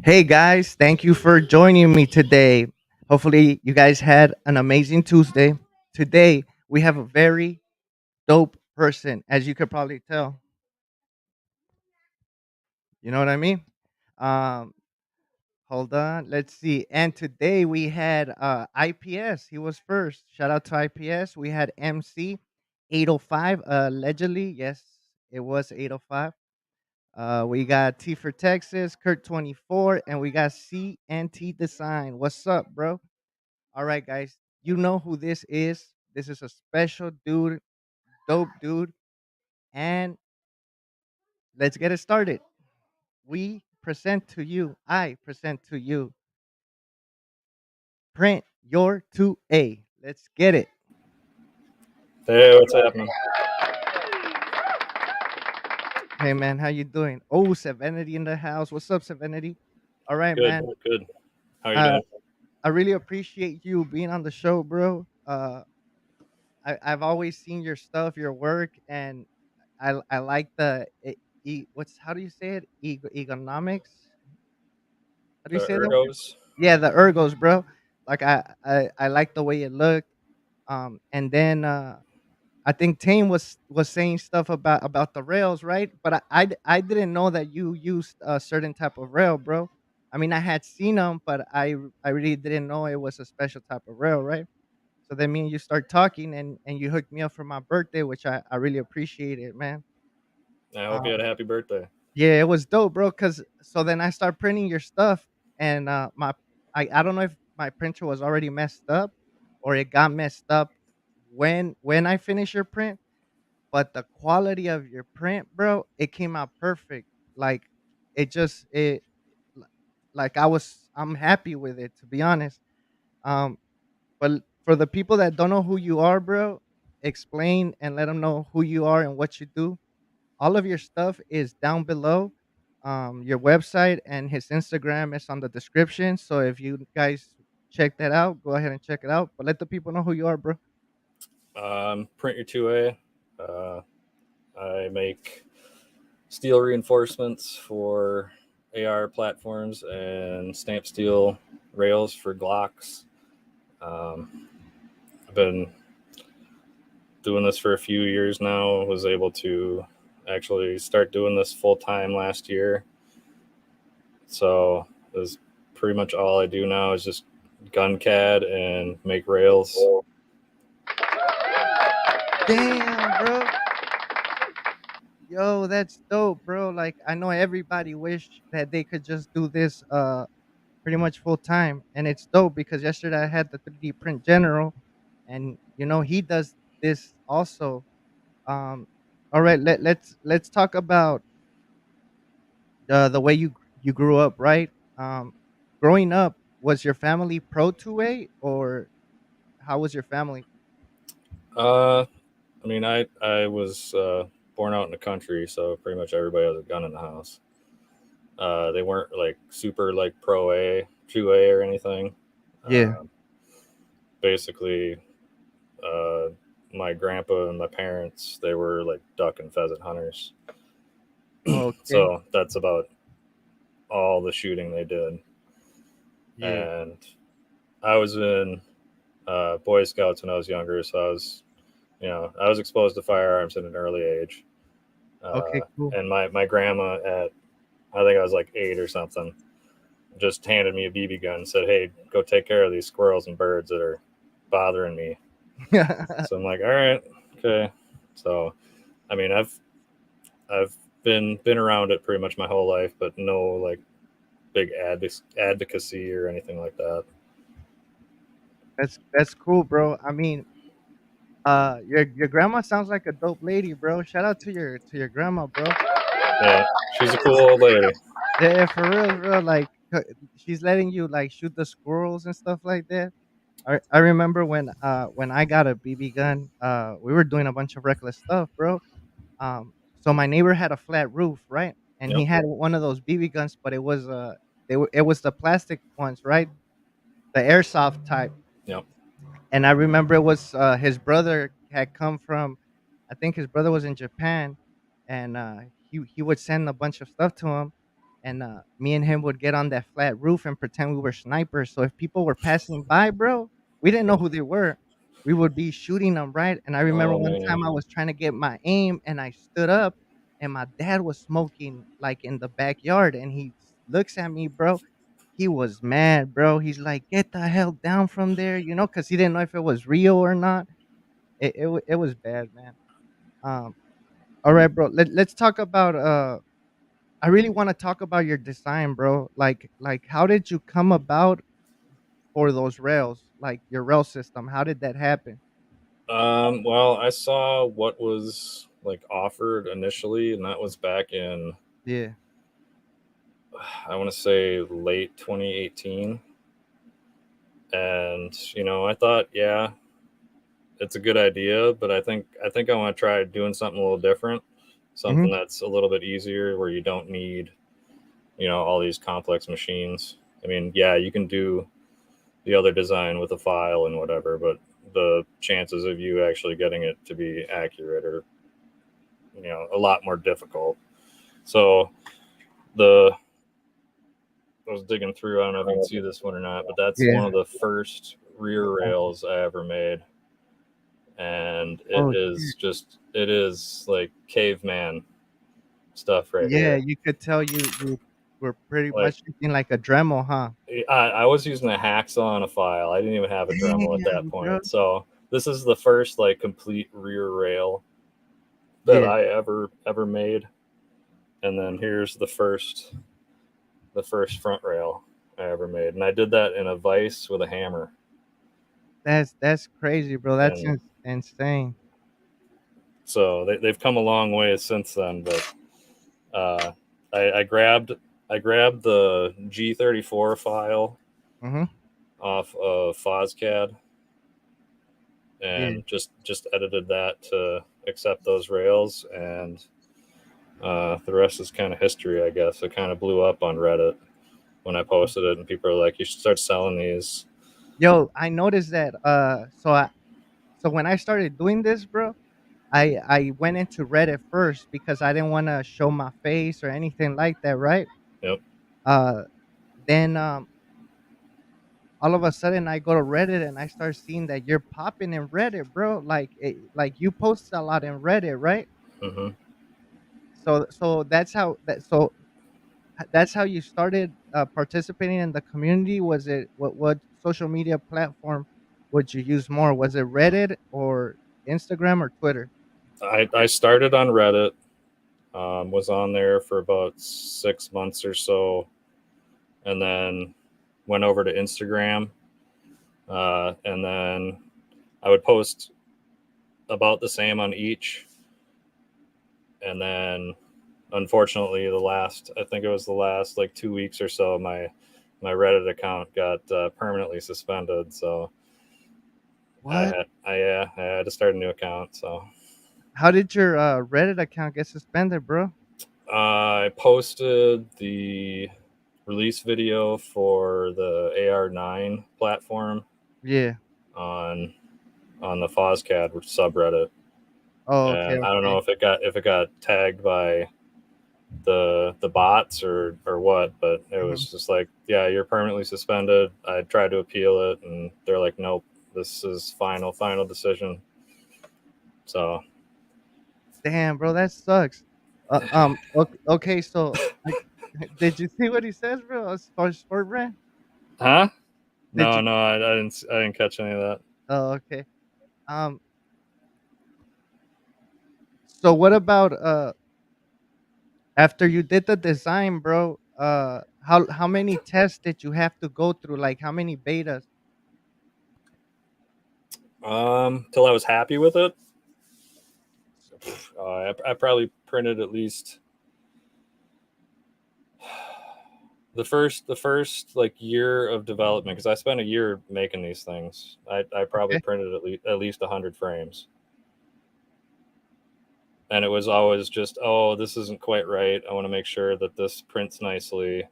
Hey guys, thank you for joining me today. Hopefully, you guys had an amazing Tuesday. Today, we have a very dope person, as you could probably tell. You know what I mean? Um, Hold on, let's see. And today we had IPS. He was first. Shout out to IPS. We had MC 805. Allegedly, yes, it was 805. We got T for Texas, Kurt 24, and we got CNT Design. What's up, bro? All right, guys. You know who this is. This is a special dude, dope dude. And let's get it started. I present to you, Print Your 2A. Let's get it. Hey, what's happening? Hey, man, how you doing? Oh, Serenity in the house. What's up, Serenity? All right, Good, man. good. How are you Uh, doing? I really appreciate you being on the show, bro. I've always seen your stuff, your work, and I like what's how do you say it? Economics. How do you The say that word? Ergos? Yeah, the ergos, bro. Like I like the way it looked. And then I think Tame was saying stuff about the rails, right? But I didn't know that you used a certain type of rail, bro. I mean, I had seen them, but I really didn't know it was a special type of rail, right? So then me and you start talking, and you hooked me up for my birthday, which I really appreciate it, man. I hope you Uh, had a happy birthday. yeah, it was dope, bro. Cause so then I start printing your stuff, and I don't know if my printer was already messed up or it got messed up when I finished your print, but the quality of your print, bro, it came out perfect. Like it just it li- like I'm happy with it, to be honest. Um, but for the people that don't know who you are, bro, explain and let them know who you are and what you do. All of your stuff is down below. Your website and his Instagram is on the description. So if you guys check that out, go ahead and check it out. But let the people know who you are, bro. Print your 2A. Uh, I make steel reinforcements for AR platforms and stamp steel rails for Glocks. Um, I've been doing this for a few years now. Was able to actually start doing this full time last year. So is pretty much all I do now is just gun CAD and make rails. Damn, bro. Yo, that's dope, bro. Like I know everybody wish that they could just do this pretty much full time, and it's dope because yesterday I had the 3D print general, and he does this also. Um, all right, let's talk about the way you grew up, right? Um, Growing up, was your family pro 2A or how was your family? Uh, I mean, I was born out in the country, so pretty much everybody has a gun in the house. They weren't like super like pro A, 2A or anything. Yeah. Uh, Basically, uh, my grandpa and my parents they were like duck and pheasant hunters, Okay. so that's about all the shooting they did. Yeah. And I was in Boy Scouts when I was younger, so I was exposed to firearms at an early age. Okay. Uh, Cool. and my grandma at I think I was like 8 or something just handed me a BB gun and said, "Hey, go take care of these squirrels and birds that are bothering me." So I'm like, "All right, okay." So I mean, I've been around it pretty much my whole life, but no like big advocacy or anything like that. That's cool, bro. I mean, your grandma sounds like a dope lady, bro. Shout out to your grandma, bro. Yeah, she's a cool old lady. Yeah, for real, bro. Like she's letting you like shoot the squirrels and stuff like that. I remember when I got a BB gun, we were doing a bunch of reckless stuff, bro. So my neighbor had a flat roof, right? And he Yep, had one of those BB guns, but it was the plastic ones, right? The airsoft type. yep. And I remember it was his brother had come from, I think his brother was in Japan, and he would send a bunch of stuff to him, and me and him would get on that flat roof and pretend we were snipers. So if people were passing by, bro, we didn't know who they were. We would be shooting them, right? And I remember Oh one man. time I was trying to get my aim, and I stood up, and my dad was smoking like in the backyard, and he looks at me, bro. He was mad, bro. He's like, "Get the hell down from there," because he didn't know if it was real or not. It was bad, man. Um, all right, bro. Let's talk about I really want to talk about your design, bro. Like how did you come about for those rails? Like your rail system. How did that happen? Well, I saw what was like offered initially, and that was back in, Yeah. I want to say, late 2018. And I thought, yeah, it's a good idea, but I think I want to try doing something a little different, Mhm. something that's a little bit easier, where you don't need all these complex machines. I mean, yeah, you can do the other design with a file and whatever, but the chances of you actually getting it to be accurate are a lot more difficult. So the I was digging through. I don't know if you can see this one or not, but that's Yeah. one of the first rear rails I ever made, and Oh shit. it is like caveman stuff right Yeah, here. you could tell you were pretty Like, much using like a Dremel, huh? I was using a hacksaw on a file. I didn't even have a Dremel at that Damn, bro. point. So this is the first like complete rear rail that Yeah. I ever made, and then here's the first front rail I ever made, and I did that in a vise with a hammer. That's crazy, bro. That's And insane. so they've come a long way since then. But uh, I grabbed the G34 file Mhm. off of FOSCAD Yeah. and just edited that to accept those rails, and the rest is kind of history, I guess. It kind of blew up on Reddit when I posted it, and people are like, "You should start selling these." Yo, I noticed that so when I started doing this, bro, I went into Reddit first because I didn't wanna show my face or anything like that, right? Yep. Uh, then, all of a sudden, I go to Reddit and I start seeing that you're popping in Reddit, bro. Like you post a lot in Reddit, right? Hmm. So that's how you started, participating in the community? Was it what social media platform would you use more? Was it Reddit or Instagram or Twitter? I started on Reddit, was on there for about 6 months or so, and then went over to Instagram, and then I would post about the same on each, and then unfortunately I think it was the last like 2 weeks or so, my Reddit account got permanently suspended. So What? I had to start a new account. So How did your, Reddit account get suspended, bro? I posted the release video for the AR9 platform Yeah. on the FOSCAD subreddit, Oh, okay, and I don't know okay. if it got tagged by the bots or what, but it Mhm. was just like, yeah, you're permanently suspended. I tried to appeal it, and they're like, nope, this is final decision. So Damn, bro, that sucks. Okay, so, like, did you see what he says, bro? For sport brand? huh? Did No, you? no, I didn't catch any of that. Oh, okay. Um, so what about, after you did the design, bro, how many tests did you have to go through? Like, how many betas? Till I was happy with it. I probably printed at least the first like year of development, because I spent a year making these things. I probably Okay. printed at least 100 frames, and it was always just, oh, this isn't quite right. I want to make sure that this prints nicely,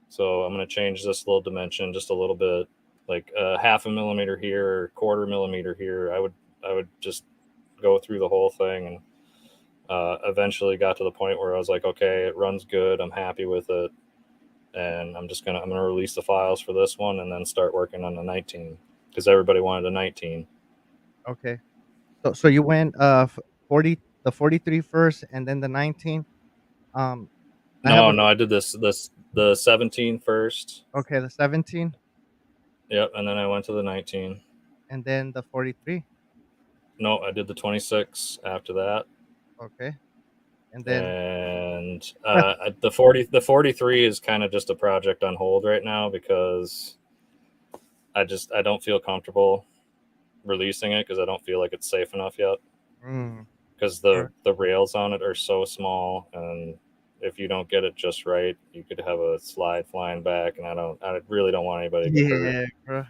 so I'm going to change this little dimension just a little bit, like half a millimeter here, or quarter millimeter here. I would just go through the whole thing, and eventually got to the point where I was like, okay, it runs good. I'm happy with it. and I'm gonna release the files for this one and then start working on the 19 because everybody wanted a 19. Okay. So you went 40 the 43 first and then the 19. Um I have No, a no, I did this the 17 first. okay, the 17 Yep, and then I went to the 19. and then the 43. No, I did the 26 after that, Okay. And then and the 43 is kind of just a project on hold right now because I don't feel comfortable releasing it because I don't feel like it's safe enough yet mm, because alright. the rails on it are so small, and if you don't get it just right, you could have a slide flying back, and I really don't want anybody to get hurt. Yeah, bro.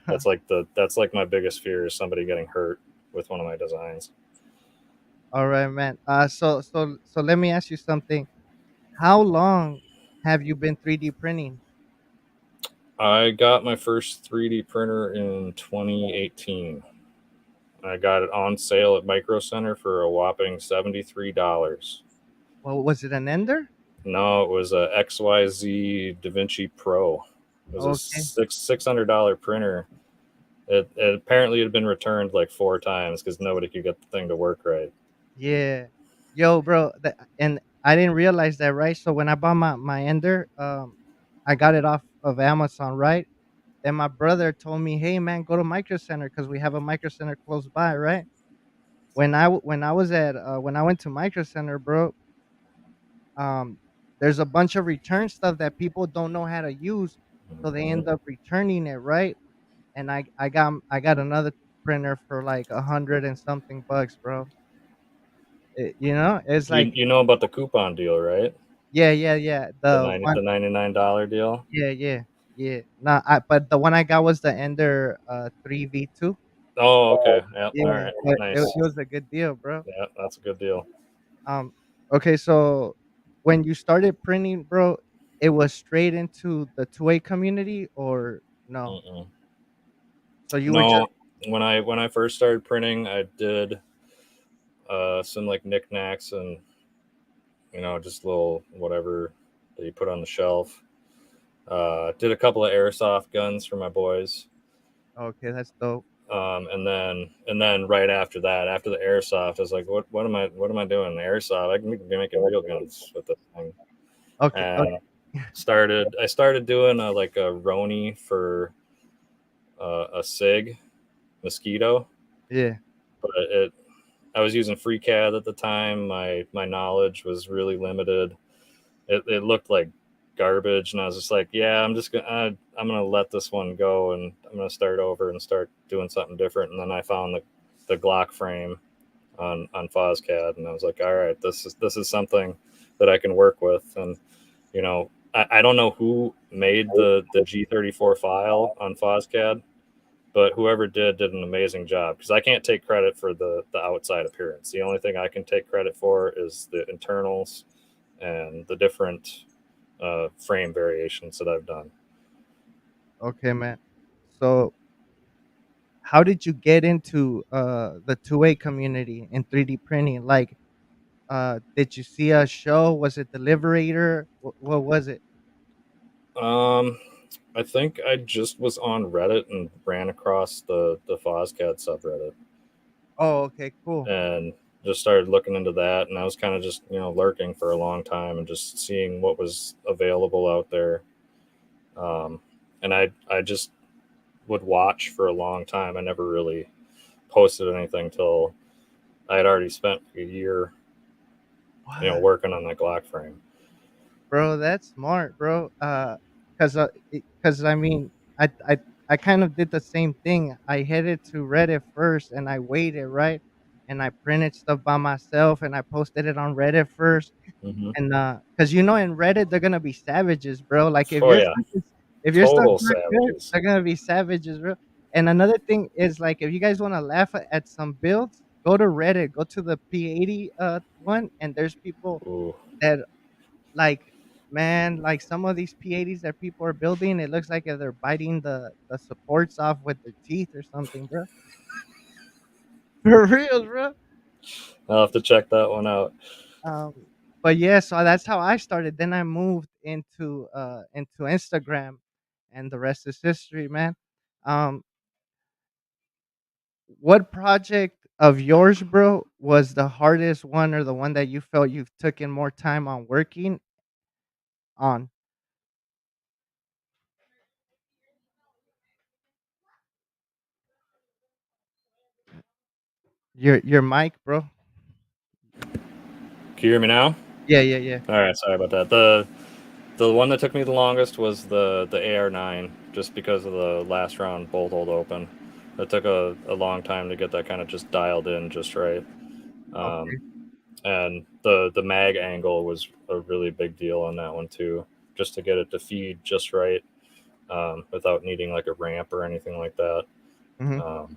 That's like my biggest fear is somebody getting hurt with one of my designs. All right, man. So let me ask you something. How long have you been 3D printing? I got my first 3D printer in 2018. I got it on sale at Micro Center for a whopping $73. Well, was it an Ender? No, it was a XYZ DaVinci Pro. It was a Okay. $600 printer. It apparently had been returned like 4 times because nobody could get the thing to work right. Yeah. Yo, bro, and I didn't realize that, right? So when I bought my Ender, I got it off of Amazon, right? Then my brother told me, "Hey, man, go to Micro Center because we have a Micro Center close by," right? When I was at when I went to Micro Center, bro, um, there's a bunch of return stuff that people don't know how to use, so they Mhm. end up returning it, right? And I got another printer for like 100 and something bucks, bro. It's like You know about the coupon deal, right? yeah, yeah, yeah. The one, The $99 deal. yeah, yeah, yeah. Nah, but the one I got was the Ender 3V2. Oh, okay. Yep. All Yeah, right. but Nice. it was a good deal, bro. Yeah, that's a good deal. Um, okay, so when you started printing, bro, it was straight into the 2A community or no? Mm-mm. So you were just No, when I first started printing, I did some like knickknacks and just little whatever that you put on the shelf. Did a couple of airsoft guns for my boys, okay, that's dope. and then right after that, after the airsoft, I was like, what am I doing? Airsoft? I can be making real guns with this thing. Okay, And okay, I started doing like a Roni for a Sig mosquito, yeah, but it I was using FreeCAD at the time. My knowledge was really limited. It looked like garbage, and I was just like, yeah, I'm gonna let this one go, and I'm gonna start over and start doing something different. And then I found the Glock frame on FosCAD, and I was like, all right, this is something that I can work with. And I don't know who made the G34 file on FosCAD, but whoever did an amazing job because I can't take credit for the outside appearance. The only thing I can take credit for is the internals and the different frame variations that I've done. okay, man. So how did you get into the 2A community in 3D printing? Like, did you see a show? Was it the Liberator? What was it? Um, I think I just was on Reddit and ran across the FosCAD subreddit Oh, okay, cool. and just started looking into that. And I was kind of just lurking for a long time and just seeing what was available out there. Um, and I just would watch for a long time. I never really posted anything till I had already spent a year, What? working on that Glock frame. Bro, that's smart, bro. Cause I mean, I kind of did the same thing. I headed to Reddit first, and I waited, right, and I printed stuff by myself, and I posted it on Reddit first, Hmm. and cause in Reddit they're gonna be savages, bro. Like Oh yeah, if your stuff's total not good, savages. they're gonna be savages, bro. And another thing is like if you guys want to laugh at some builds, go to Reddit, go to the P80 one, and there's people Ooh. that like, man, like some of these P80s that people are building, it looks like they're biting the supports off with their teeth or something, bro. For real, bro. I'll have to check that one out. Um, but yeah, so that's how I started. Then I moved into Instagram, and the rest is history, man. Um, what project of yours, bro, was the hardest one, or the one that you felt you've taken more time on working on? Your mic, bro. Can you hear me now? Yeah, yeah, yeah. All right, sorry about that. The one that took me the longest was the AR9, just because of the last round bolt hold open. It took a long time to get that kind of just dialed in just right. Okay. Um, and the mag angle was a really big deal on that one too, just to get it to feed just right, without needing like a ramp or anything like that. Mhm. Um,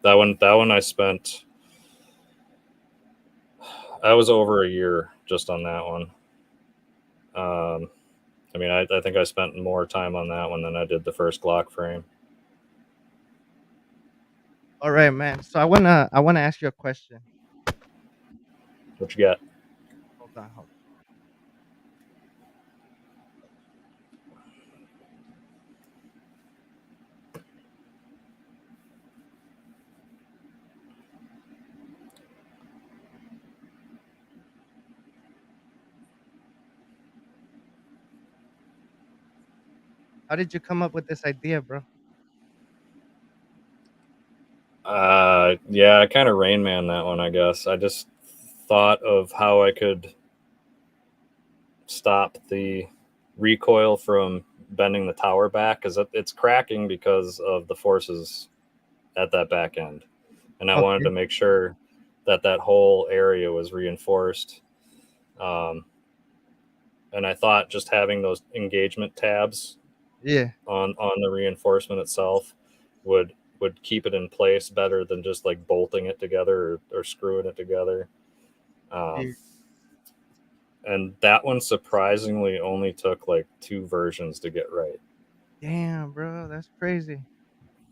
that one I spent, I was over a year just on that one. Um, I mean, I think I spent more time on that one than I did the first Glock frame. All right, man. So I wanna ask you a question. What you got? Hold on, hold. How did you come up with this idea, bro? Yeah, I kind of Rain Man that one. I guess I just thought of how I could stop the recoil from bending the tower back because it's cracking because of the forces at that back end, and I wanted Okay. to make sure that that whole area was reinforced. Um, and I thought just having those engagement tabs Yeah. on the reinforcement itself would keep it in place better than just like bolting it together or screwing it together. Um, Yeah. and that one surprisingly only took like two versions to get right. Damn, bro, that's crazy.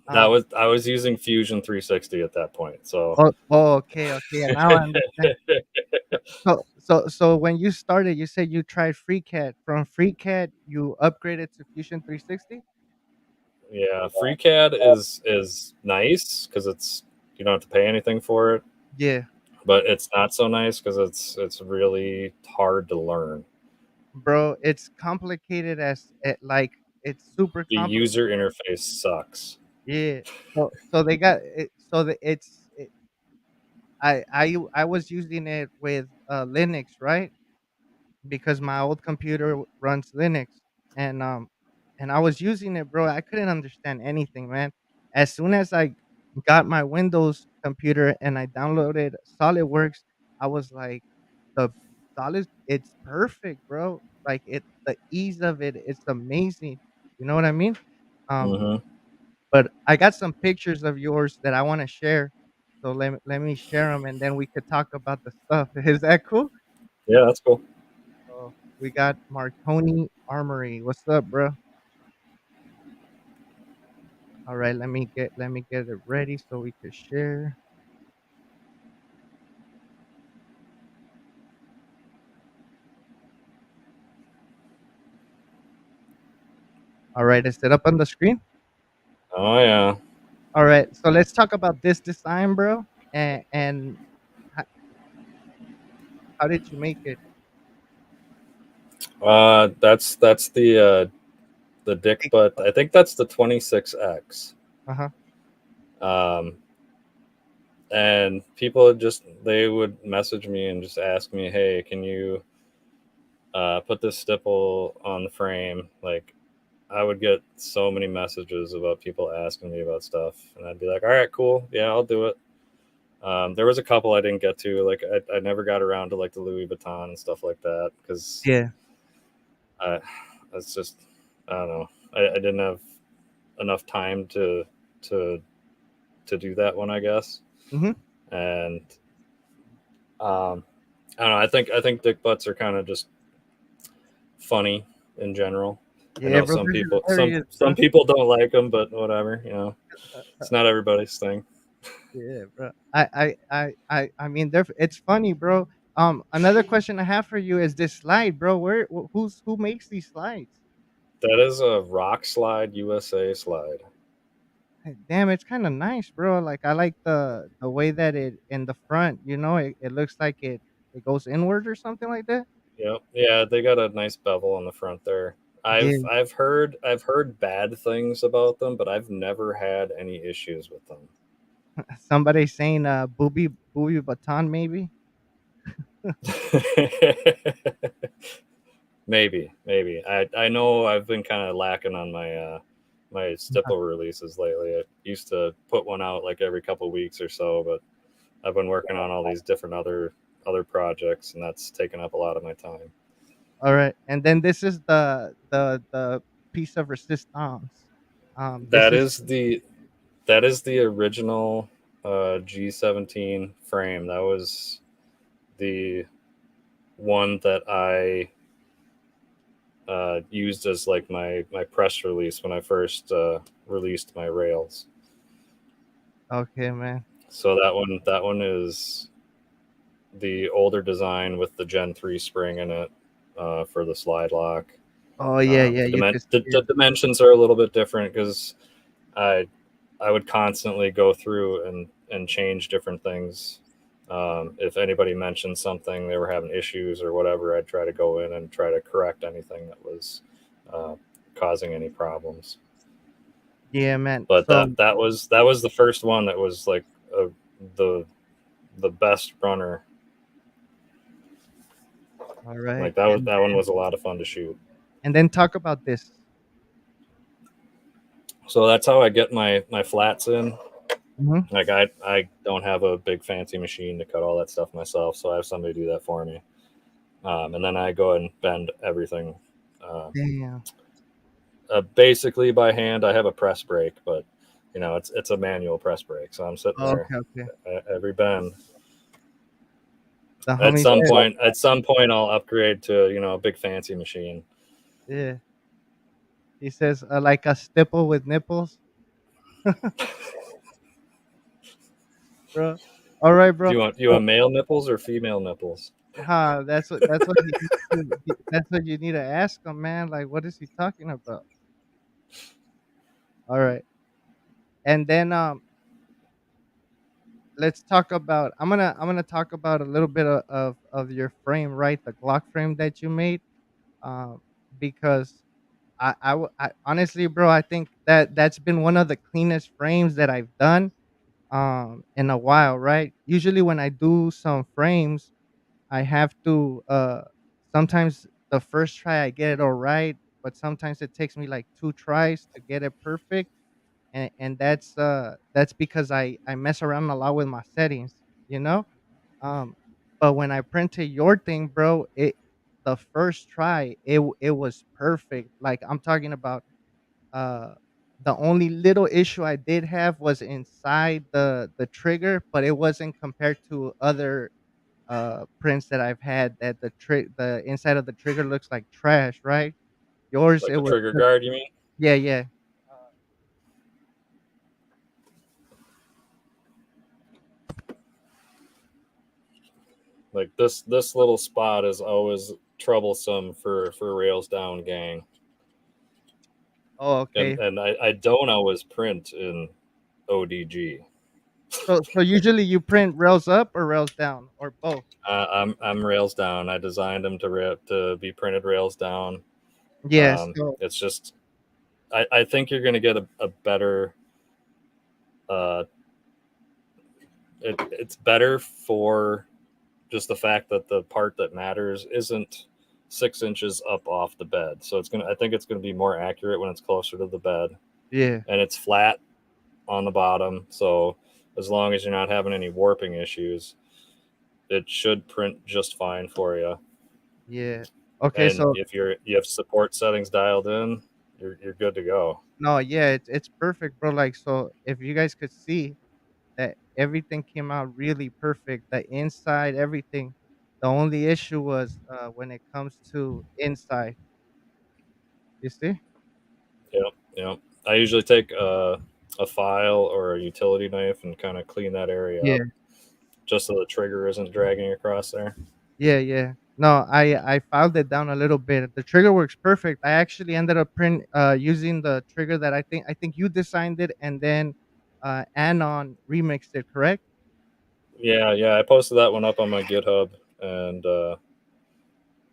That Um. was I was using Fusion 360 at that point. So Oh, okay, okay. Yeah, now I understand. So when you started, you said you tried FreeCAD. From FreeCAD, you upgraded to Fusion 360. yeah, FreeCAD is nice because it's you don't have to pay anything for it, Yeah, but it's not so nice because it's really hard to learn. bro, it's complicated like it's super The complicated. user interface sucks. Yeah. So they got it. So I was using it with Linux, right? Because my old computer runs Linux, and I was using it, bro. I couldn't understand anything, man. As soon as I got my Windows computer and I downloaded SolidWorks, I was like, the Solid, it's perfect, bro. Like the ease of it, it's amazing. You know what I mean? Um, Hmm. but I got some pictures of yours that I want to share. So let me share them, and then we could talk about the stuff. Is that cool? Yeah, that's cool. So we got Marconi Armory. What's up, bro? All right, let me get it ready so we could share. All right, is it up on the screen? Oh yeah. All right, so let's talk about this design, bro. And how, how did you make it? That's the dick Big- butt. I think that's the 26X. Uh-huh. Um, and people just they would message me and just ask me, "Hey, can you put this stipple on the frame?" Like I would get so many messages about people asking me about stuff, and I'd be like, "All right, cool, yeah, I'll do it." There was a couple I didn't get to, like I never got around to like the Louis Vuitton and stuff like that because Yeah. I, it's just I don't know. I didn't have enough time to to do that one, I guess. Mhm. And I don't know. I think dick butts are kind of just funny in general. I Yeah, know bro, some they're people hilarious, some bro. people don't like them, but whatever. Uh, It's not everybody's thing. yeah, bro. I mean, it's funny, bro. Another question I have for you is this slide, bro. Who makes these slides? That is a Rock Slide USA slide. Damn, it's kind of nice, bro. Like I like the way that it in the front. It looks like it goes inward or something like that. Yep. Yeah, they got a nice bevel on the front there. Yeah. I've heard bad things about them, but I've never had any issues with them. Somebody saying booby baton maybe. Maybe. I know I've been kind of lacking on my stipple releases lately. I used to put one out like every couple weeks or so, but I've been working on all these different other projects, and that's taken up a lot of my time. All right, and then this is the piece of resistance. This That is is the original G17 frame. That was the one that I used as like my press release when I first released my rails. okay, man. So that one is the older design with the Gen 3 spring in it for the slide lock. Oh yeah, yeah. The, You dimen- could the, see the it. dimensions are a little bit different because I I would constantly go through and change different things. If anybody mentioned something they were having issues or whatever, I'd try to go in and try to correct anything that was uh, causing any problems. Yeah, man. But So that was the first one that was like a, the the best runner. all right, Like that one was a lot of fun to shoot. and then talk about this. So that's how I get my flats in. Hmm. Like I don't have a big fancy machine to cut all that stuff myself, so I have somebody do that for me. And then I go and bend everything. Uh, Damn. Basically by hand. I have a press brake, but it's a manual press brake, so I'm sitting there Okay, okay. every bend. The At homie some said, point, at some point, I'll upgrade to a big fancy machine. yeah. He says like a stipple with nipples, bro. All right, Do bro. you want male nipples or female nipples? That's what that's what you need to ask him, man. Like, what is he talking about? All right, and then let's talk about. I'm gonna talk about a little bit of your frame, right? The Glock frame that you made, um, because honestly, bro, I think that's been one of the cleanest frames that I've done in a while, right? Usually when I do some frames, I have to sometimes the first try I get it all right, but sometimes it takes me like two tries to get it perfect. And that's because I mess around a lot with my settings, you know? Um but when I printed your thing, bro, it the first try it was perfect. Like I'm talking about uh the only little issue I did have was inside the trigger, but it wasn't compared to other prints that I've had that the inside of the trigger looks like trash, right? Yours Like it the was trigger guard, you mean? yeah, yeah. Like this little spot is always troublesome for rails down gang, Oh, and okay. and I don't always print in ODG. So usually you print rails up or rails down or both? I'm rails down. I designed them to be printed rails down. Yes. So It's just I think you're going to get a better. Uh, it's better for just the fact that the part that matters isn't 6 inches up off the bed. So I think it's gonna be more accurate when it's closer to the bed, yeah, and it's flat on the bottom. So as long as you're not having any warping issues, it should print just fine for you. yeah. Okay, And so if you have support settings dialed in, you're good to go. no, yeah, it's perfect, bro. Like so if you guys could see that everything came out really perfect, the inside, everything. The only issue was when it comes to inside. You see? Yep, yep. I usually take a file or a utility knife and kind of clean that area Yeah. up, just so the trigger isn't dragging across there. Yeah, yeah. No, I filed it down a little bit. The trigger works perfect. I actually ended up using the trigger that I think you designed it, and then Anon remixed it, correct? Yeah, yeah. I posted that one up on my GitHub, and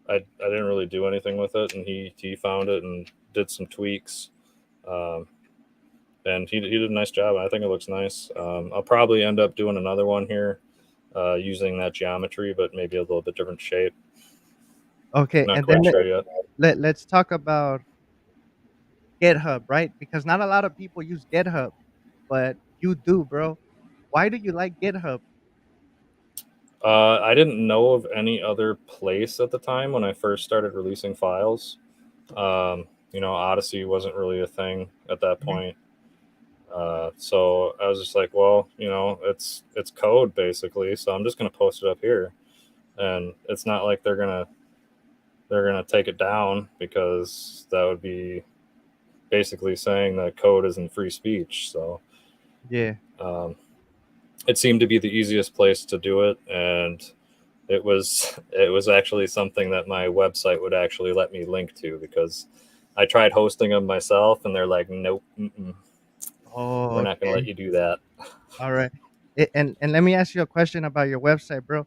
I didn't really do anything with it, and he found it and did some tweaks, um, and he did a nice job. I think it looks nice. I'll probably end up doing another one here, using that geometry, but maybe a little bit different shape. Okay, Not and then quite sure yet. let's talk about GitHub, right? Because not a lot of people use GitHub, but you do, bro. Why do you like GitHub? I didn't know of any other place at the time when I first started releasing files. Odyssey wasn't really a thing at that Mhm. point. So I was just like, well, it's code basically, so I'm just gonna post it up here, and it's not like they're gonna take it down because that would be basically saying that code isn't free speech. So Yeah, um, it seemed to be the easiest place to do it, and it was actually something that my website would actually let me link to because I tried hosting them myself, and they're like, nope, oh, we're not going to let okay. you do that. All right. And let me ask you a question about your website, bro.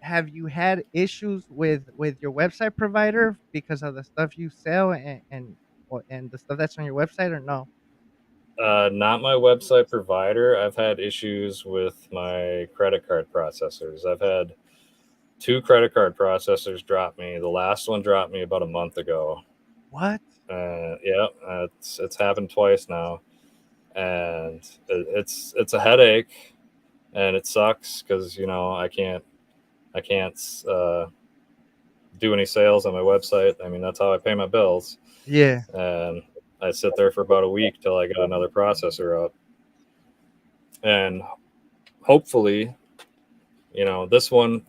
Have you had issues with your website provider because of the stuff you sell and the stuff that's on your website, or no? Not my website provider. I've had issues with my credit card processors. I've had two credit card processors drop me. The last one dropped me about a month ago. What? Yeah, it's happened twice now, and it's a headache, and it sucks because I can't do any sales on my website. I mean, that's how I pay my bills, Yeah. and I sit there for about a week till I get another processor up, and hopefully, this one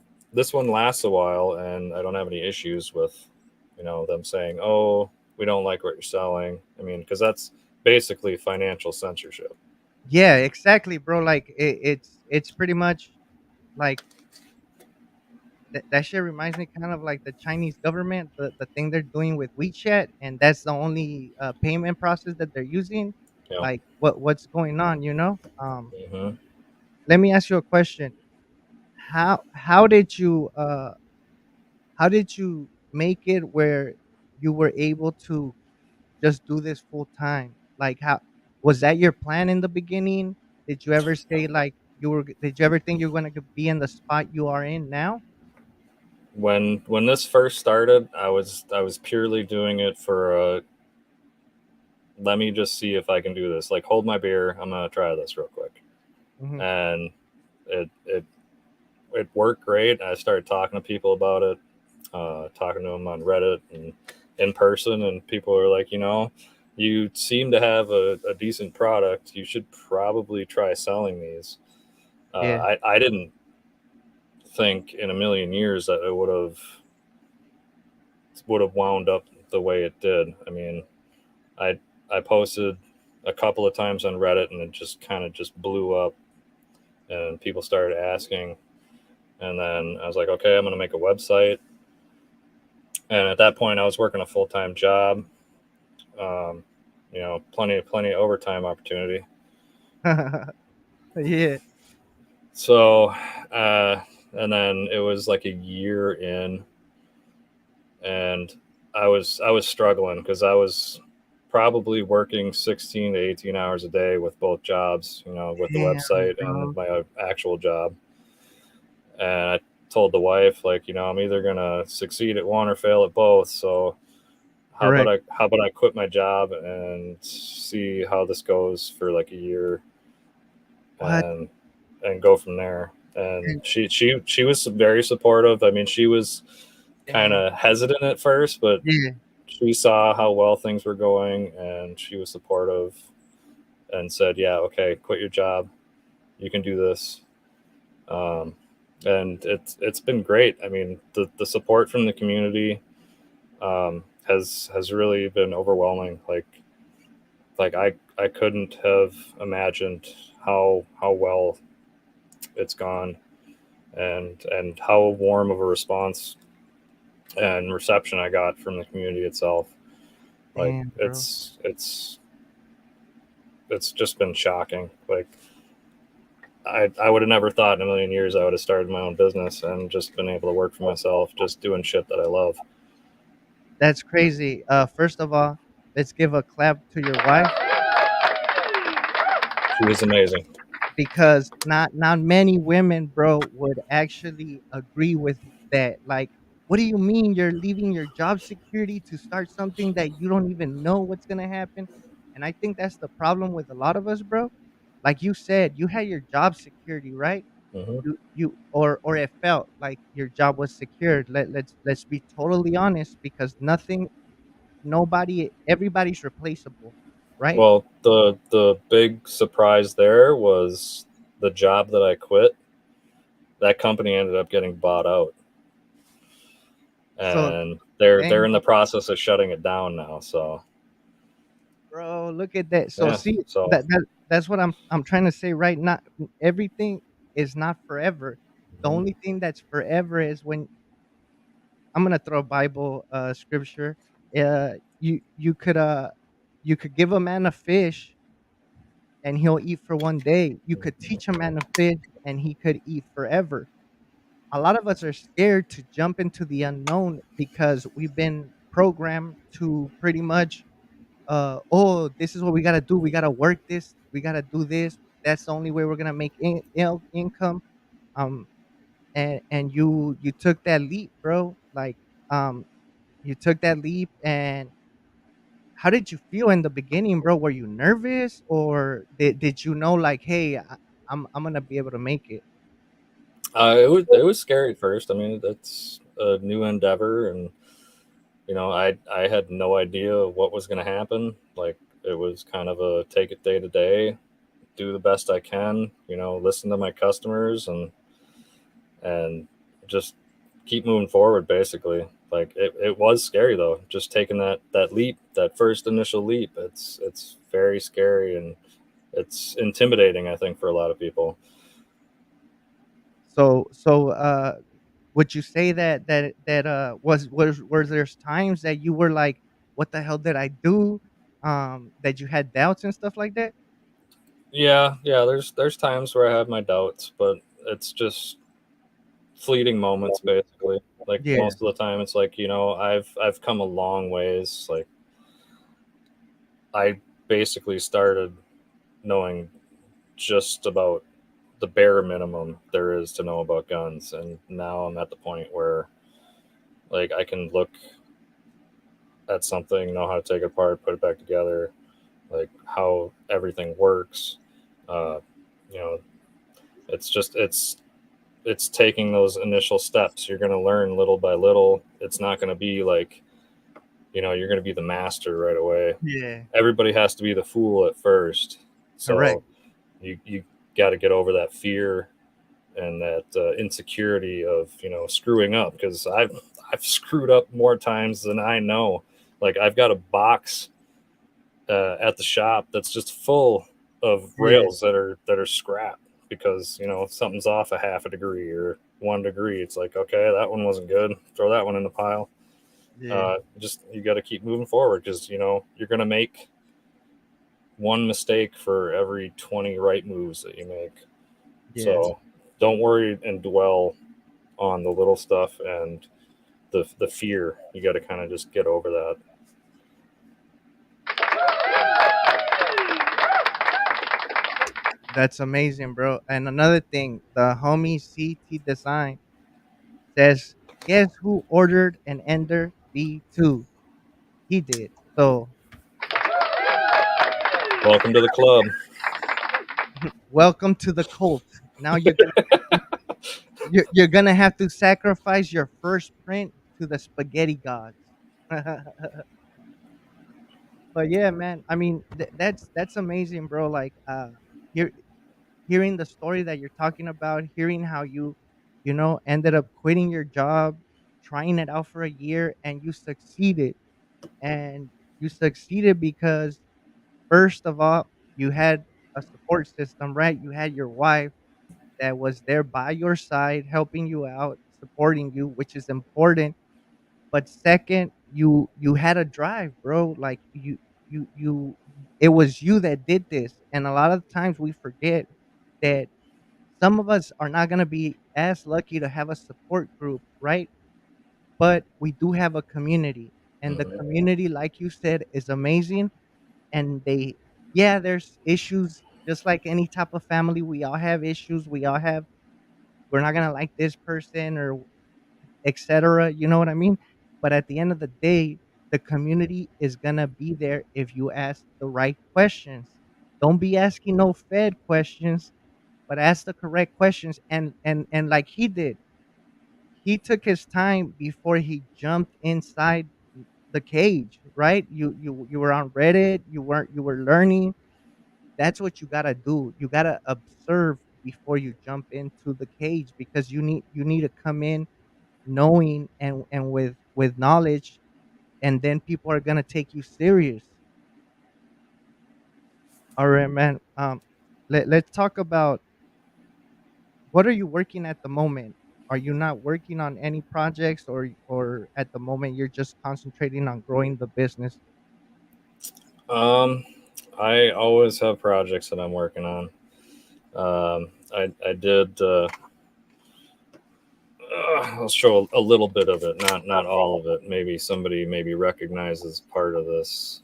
lasts a while, and I don't have any issues with, them saying, "Oh, we don't like what you're selling." I mean, because that's basically financial censorship. Yeah, exactly, bro. Like it's pretty much like that shit reminds me kind of like the Chinese government, the thing they're doing with WeChat, and that's the only payment process that they're using. Yeah. Like what's going on, you know? Hmm. Let me ask you a question. How did you how did you make it where you were able to just do this full time? Like, how was that your plan in the beginning? Did you ever say like did you ever think you're gonna be in the spot you are in now? When this first started, I was purely doing it for let me just see if I can do this. Like, hold my beer. I'm gonna try this real quick, Hmm. and it worked great. I started talking to people about it, talking to them on Reddit and in person, and people are like, you seem to have a decent product. You should probably try selling these. Yeah, I didn't think in a million years that it would have wound up the way it did. I mean, I I posted a couple of times on Reddit, and it just kind of just blew up, and people started asking, and then I was like, okay, I'm gonna make a website. And at that point, I was working a full time job. Um, plenty of overtime opportunity. yeah, So, uh, and then it was like a year in, and I was struggling because I was probably working 16 to 18 hours a day with both jobs, with the damn, website and bro. my actual job. And I told the wife, like, I'm either gonna succeed at one or fail at both. So Correct. how about I quit my job and see how this goes for like a year, What? and go from there. And And she was very supportive. I mean, she was kind damn, of hesitant at first, but yeah. she saw how well things were going, and she was supportive and said, "Yeah, okay, quit your job. You can do this." Um, and it's been great. I mean, the support from the community, has really been overwhelming. Like I couldn't have imagined how well it's gone, and how warm of a response and reception I got from the community itself. Like Damn, bro. it's just been shocking. Like I would have never thought in a million years I would have started my own business and just been able to work for myself, just doing shit that I love. That's crazy. First of all, let's give a clap to your wife She was amazing. because not many women, bro, would actually agree with that. Like, what do you mean you're leaving your job security to start something that you don't even know what's gonna happen? And I think that's the problem with a lot of us, bro. Like you said, you had your job security, right? Hmm. You or it felt like your job was secured. Let's be totally honest because nothing nobody everybody's replaceable, right? Well, the big surprise there was the job that I quit. That company ended up getting bought out, So and they're dang, in the process of shutting it down now. So bro, look at that. So yeah, see so that's what I'm trying to say, right? Not everything is not forever. The mhm. only thing that's forever is when I'm gonna throw a Bible scripture. You could give a man a fish and he'll eat for one day. You could teach a man a fish and he could eat forever. A lot of us are scared to jump into the unknown because we've been programmed to pretty much oh, this is what we gotta do. We gotta work this. We gotta do this. That's the only way we're gonna make income. Um, and you took that leap, bro. Like um, you took that leap, and how did you feel in the beginning, bro? Were you nervous, or did you know like, hey, I'm gonna be able to make it? it was scary at first. I mean, that's a new endeavor, and I had no idea what was going to happen. Like it was kind of a take it day to day, do the best I can. Listen to my customers and just keep moving forward. Basically, like it was scary though. Just taking that leap, that first initial leap. It's very scary and it's intimidating. I think for a lot of people. So would you say that was there's times that you were like, what the hell did I do? That you had doubts and stuff like that? Yeah. There's times where I have my doubts, but it's just fleeting moments basically. Like Yeah, most of the time it's like, I've come a long ways. Like I basically started knowing just about the bare minimum there is to know about guns, and now I'm at the point where like I can look at something, know how to take it apart, put it back together, like how everything works. uh, you know it's taking those initial steps. You're going to learn little by little. It's not going to be like, you're going to be the master right away. yeah, Everybody has to be the fool at first. correct. So you got to get over that fear and that insecurity of screwing up, because I've screwed up more times than I know. Like I've got a box at the shop that's just full of Yeah, rails that are scrap because something's off a half a degree or 1 degree. It's like, okay, that one wasn't good. Throw that one in the pile. yeah, Just you got to keep moving forward because you're gonna make one mistake for every 20 right moves that you make. yeah. So don't worry and dwell on the little stuff and the fear. You got to kind of just get over that. That's amazing, bro. And another thing, the homie CT Design says, guess who ordered an Ender B2? He did. So Welcome to the club. welcome to the cult. Now you're gonna have to sacrifice your first print to the spaghetti gods. But yeah, man. I mean, that's amazing, bro. Like, hear, hearing the story that you're talking about, hearing how you ended up quitting your job, trying it out for a year, and you succeeded. And you succeeded because first of all, you had a support system, right? You had your wife, that was there by your side, helping you out, supporting you, which is important. But second, you had a drive, bro. Like you it was you that did this. And a lot of times we forget that some of us are not gonna be as lucky to have a support group, right? But we do have a community. And the Hmm. community, like you said, is amazing. And they yeah, there's issues just like any type of family. We all have issues. We're not gonna like this person or etc. You know what I mean? But at the end of the day, the community is gonna be there if you ask the right questions. Don't be asking no fed questions, but ask the correct questions. And like he did, he took his time before he jumped inside the cage, right? You were on Reddit, you were learning. That's what you gotta do. You gotta observe before you jump into the cage because you need to come in knowing and with knowledge, and then people are gonna take you serious. All right, man. Let's talk about what are you working at the moment? Are you not working on any projects, or at the moment you're just concentrating on growing the business? Um, I always have projects that I'm working on. I did. I'll show a little bit of it, not all of it. Maybe somebody maybe recognizes part of this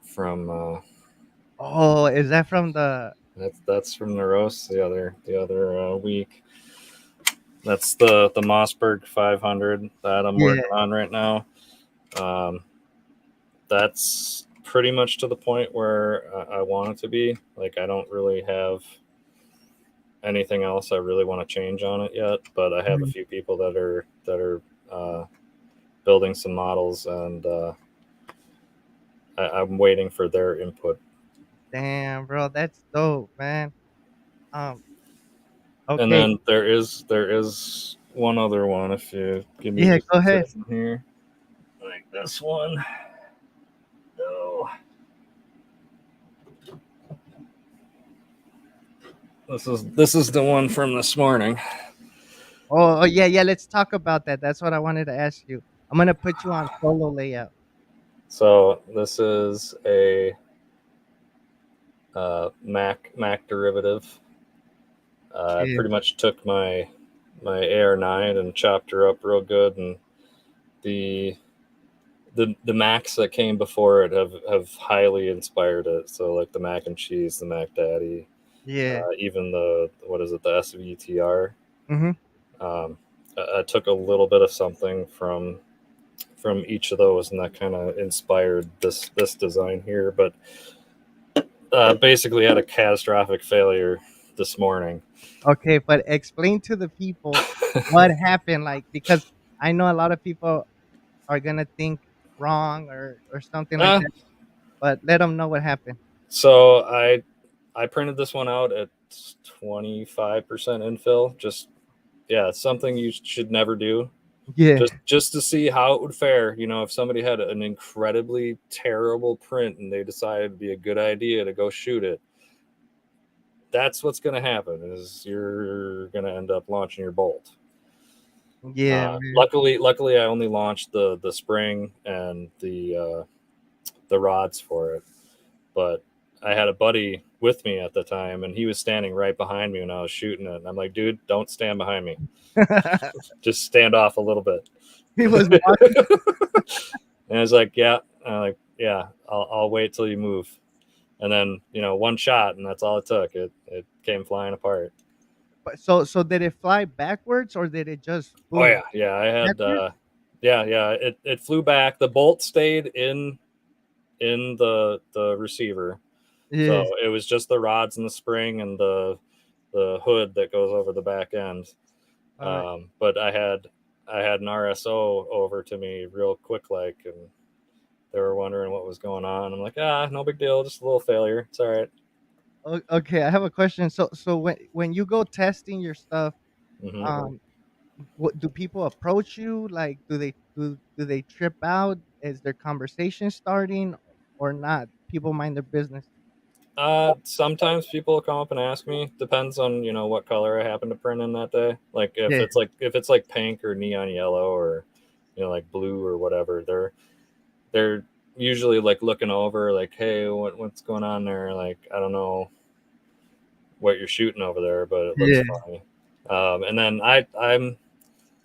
from Oh, is that from the that's from the roast the other week. That's the Mossberg 500 that I'm yeah, working on right now. Um, that's pretty much to the point where I want it to be. Like I don't really have anything else I really want to change on it yet, but I have a mhm, few people that are building some models, and I'm waiting for their input. damn, bro, that's dope, man. Um, And okay, then there is one other one. If you give me yeah, just go a ahead. second here, like this one. No, this is the one from this morning. Yeah, yeah, let's talk about that. That's what I wanted to ask you. I'm gonna put you on solo layout. So this is a Mac derivative. I Yeah, pretty much took my AR9 and chopped her up real good, and the the Macs that came before it have highly inspired it. So like the mac and cheese, the Mac Daddy, yeah. even the what is it, the SVTR. Mhm. Um, I took a little bit of something from each of those, and that kind of inspired this design here. But basically, had a catastrophic failure this morning. Okay, but explain to the people what happened, like, because I know a lot of people are gonna think wrong or something like uh, that, but let them know what happened. so I printed this one out at 25% infill. Just yeah, something you should never do. Yeah, Just to see how it would fare. If somebody had an incredibly terrible print and they decided it'd be a good idea to go shoot it, that's what's going to happen. Is you're going to end up launching your bolt. yeah, man. Luckily, I only launched the spring and the rods for it. But I had a buddy with me at the time, and he was standing right behind me when I was shooting it. And I'm like, dude, don't stand behind me. Just stand off a little bit. He was watching. And I was like, yeah. I'm like, yeah, I'll wait till you move. And then, one shot, and that's all it took. It came flying apart. But so did it fly backwards or did it just Oh boom? yeah, yeah. I had, Backwards? yeah. It flew back. The bolt stayed in the receiver, so Yes. it was just the rods and the spring and the hood that goes over the back end. Alright. But I had an RSO over to me real quick, like, and they were wondering what was going on. I'm like, no big deal, just a little failure. It's all right. Okay, I have a question. So when you go testing your stuff, Mm-hmm. um, what do people approach you? Like, do they trip out? Is there conversation starting or not? People mind their business. Sometimes people come up and ask me. Depends on what color I happen to print in that day. Like Yeah, if it's like pink or neon yellow or like blue or whatever, they're usually like looking over like, hey, what's going on there? Like I don't know what you're shooting over there, but it looks yeah. funny. And then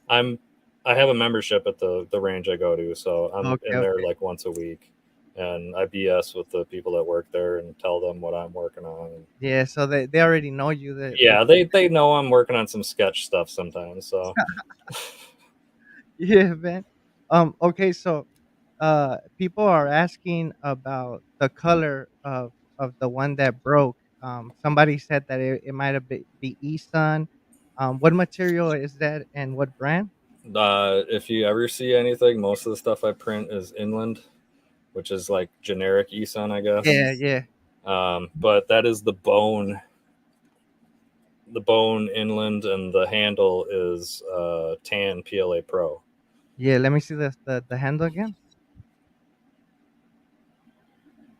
I'm I have a membership at the range I go to, so I'm Okay, in there okay. like once a week, and I BS with the people that work there and tell them what I'm working on. Yeah, so they already know you that Yeah, they know I'm working on some sketch stuff sometimes. So yeah, man. Okay, so people are asking about the color of the one that broke. Somebody said that it might have be E-Sun. What material is that and what brand? if you ever see anything, most of the stuff I print is inland, which is like generic ESUN, I guess. Yeah, yeah. But that is the bone inland, and the handle is tan PLA Pro. Yeah, let me see the handle again.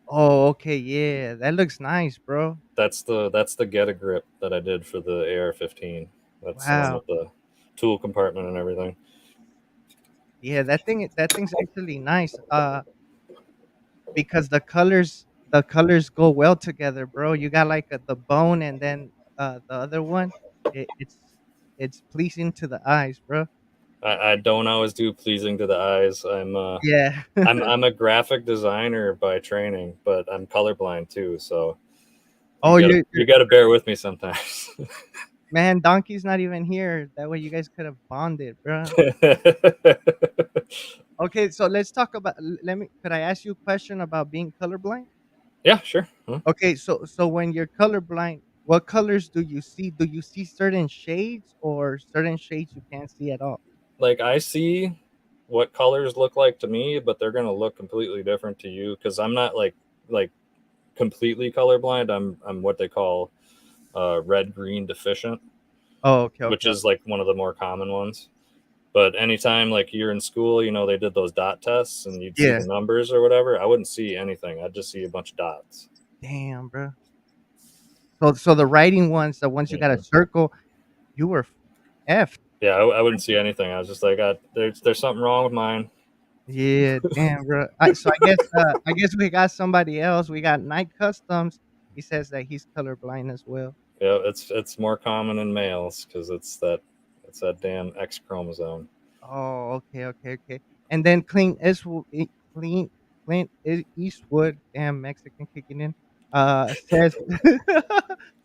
Oh, okay, yeah. That looks nice, bro. That's the get a grip that I did for the AR-15. That's the one Wow. with the tool compartment and everything. Yeah, that thing's actually nice. Because the colors go well together, bro. You got like the bone and then the other one. It's pleasing to the eyes, bro. I don't always do pleasing to the eyes. Yeah. I'm a graphic designer by training, but I'm colorblind too, so Oh, you gotta bear with me sometimes. man, Donkey's not even here. That way you guys could have bonded, bro. Okay, so let's talk about. Let me. Could I ask you a question about being colorblind? Yeah, sure. Huh? Okay, so when you're colorblind, what colors do you see? Do you see certain shades or certain shades you can't see at all? Like I see what colors look like to me, but they're gonna look completely different to you because I'm not like completely colorblind. I'm what they call red green deficient, Oh, okay, which okay, is okay. like one of the more common ones. But anytime like you're in school, they did those dot tests and you'd see Yeah. the numbers or whatever, I wouldn't see anything. I'd just see a bunch of dots. Damn, bro. So the writing ones, the ones you got to Mhm. circle, you were F. Yeah, I wouldn't see anything. I was just like, there's something wrong with mine. Yeah, damn, bro. I guess we got somebody else. We got Night Customs. He says that he's colorblind as well. Yeah, it's more common in males because it's that damn X chromosome. Oh, okay, okay, okay. And then Clint Eastwood, damn Mexican kicking in, says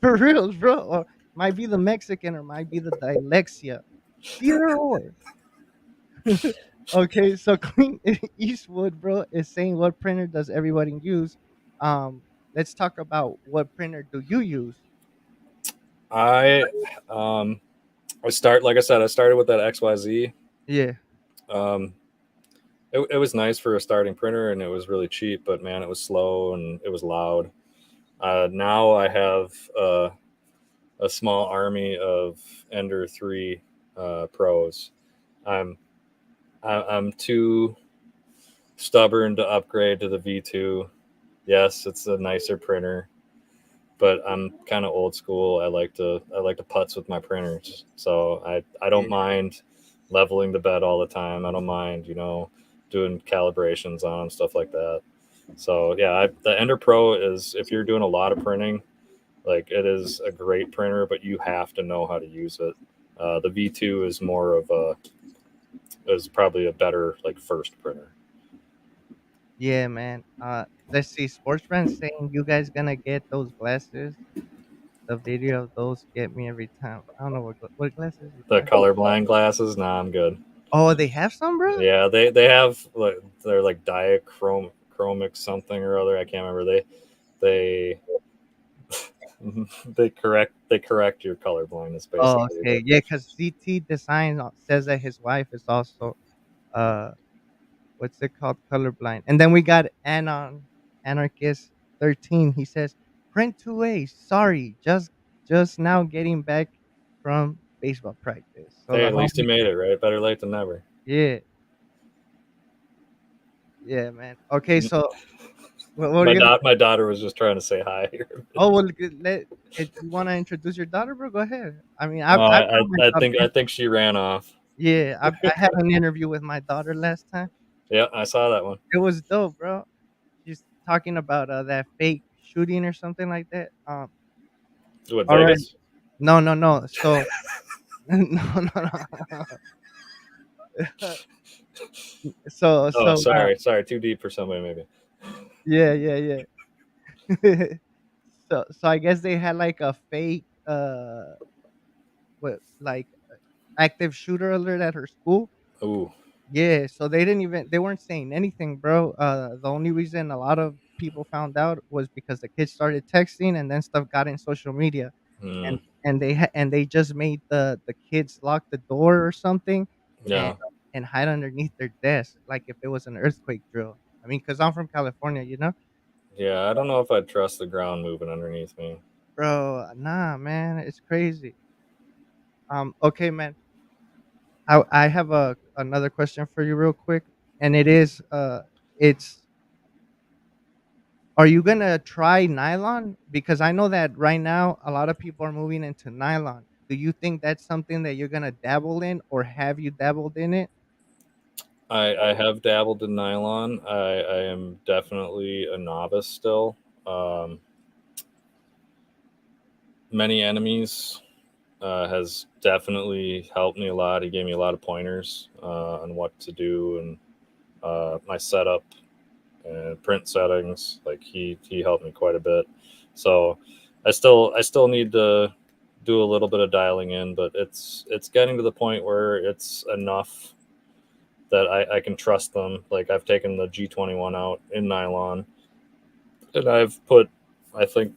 for reals, bro, or might be the Mexican or might be the dyslexia. Either or. Okay, so Clint Eastwood, bro, is saying what printer does everybody use? Um, let's talk about what printer do you use? I um like I said, I started with that XYZ. Yeah, Um, it was nice for a starting printer and it was really cheap, but man, it was slow and it was loud. Now I have a small army of Ender 3 Pros. I'm I'm too stubborn to upgrade to the V2. Yes, it's a nicer printer, but I'm kind of old school. I like to putz with my printers, so I don't yeah, mind leveling the bed all the time. I don't mind doing calibrations on them, stuff like that. So yeah, the Ender Pro is if you're doing a lot of printing, like it is a great printer, but you have to know how to use it. The V2 is probably a better like first printer. yeah, man. Let's see. Sports brand saying you guys gonna get those glasses. The video of those get me every time. I don't know what glasses you The talking. colorblind glasses, nah, I'm good. Oh, they have some, bro. Yeah, they have like they're like diachromic something or other. I can't remember. They they correct your color blindness Oh, basically. okay, But yeah, because CT Design says that his wife is also uh what's it called, colorblind. And then we got Anarchist 13. He says print 2A. Sorry, just now getting back from baseball practice. So hey, the at least you homie, made it, right? Better late than never. yeah, yeah, man. Okay, so What are you gonna? My daughter was just trying to say hi here. Oh, well, you wanna introduce your daughter, bro? Go ahead. I mean, No, I brought my daughter. I think she ran off. Yeah, I had an interview with my daughter last time. Yeah, I saw that one. It was dope, bro. She's talking about, that fake shooting or something like that. What, Alright. Vegas? No, no, no. So no, no, no. Oh, So, sorry, too deep for somebody maybe. yeah, yeah, yeah. So I guess they had, like, a fake, what, like, active shooter alert at her school. Ooh, Yeah, so they weren't saying anything, bro. The only reason a lot of people found out was because the kids started texting and then stuff got in social media. mm, And they just made the kids lock the door or something and yeah, hide underneath their desk like if it was an earthquake drill. I mean, cuz I'm from California, you know? yeah. I don't know if I'd trust the ground moving underneath me. Bro, nah, man, it's crazy. Okay, man. I have a another question for you real quick, and it's are you gonna try nylon? Because I know that right now a lot of people are moving into nylon. Do you think that's something that you're gonna dabble in, or have you dabbled in it? I have dabbled in nylon. I am definitely a novice still. Um, Many enemies has definitely helped me a lot. He gave me a lot of pointers on what to do and my setup and print settings. Like he helped me quite a bit. So I still need to do a little bit of dialing in, but it's getting to the point where it's enough that I can trust them. Like I've taken the G21 out in nylon, and I've put I think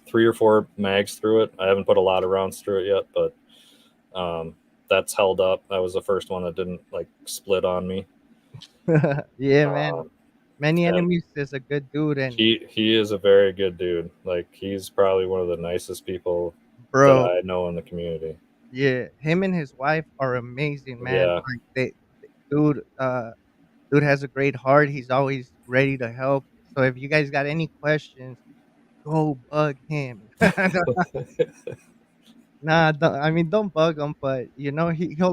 3 or 4 mags through it. I haven't put a lot of rounds through it yet, but that's held up. That was the first one that didn't like split on me. Yeah, man. Um, Many and Enemies is a good dude, and he is a very good dude. Like he's probably one of the nicest people that bro, I know in the community. yeah, him and his wife are amazing, man. Yeah, Like dude, dude has a great heart. He's always ready to help. So if you guys got any questions, go bug him. Nah, I mean, don't bug him, but he'll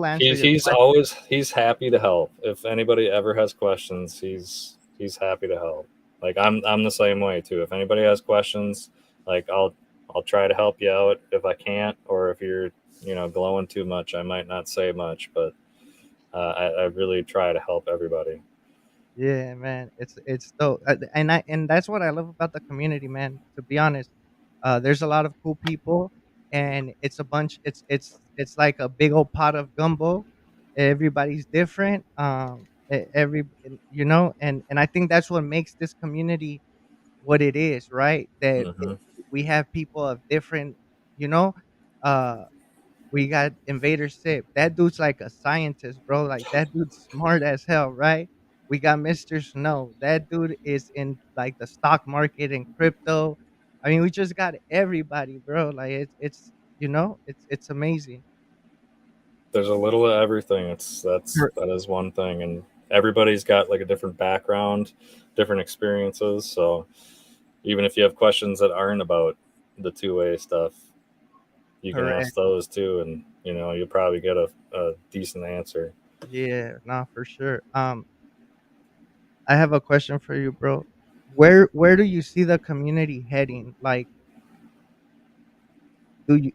answer your question. he's happy to help. If anybody ever has questions, he's happy to help. Like I'm the same way too. If anybody has questions, like I'll try to help you out if I can't, or if you're glowing too much, I might not say much, but I really try to help everybody. Yeah, man, it's dope, and that's what I love about the community, man. To be honest, there's a lot of cool people, and it's a bunch. It's like a big old pot of gumbo. Everybody's different. And I think that's what makes this community what it is, right? Hmm. We have people of different, you know, uh we got Invader Sip. That dude's like a scientist, bro. Like that dude's smart as hell, right? We got Mr. Snow. That dude is in like the stock market and crypto. I mean, we just got everybody, bro. Like it's amazing. There's a little of everything. That is one thing, and everybody's got like a different background, different experiences. So even if you have questions that aren't about the two-way stuff, you can ask Correct. those too, and you'll probably get a decent answer. Yeah, no, for sure. I have a question for you, bro. Where do you see the community heading? Like, do you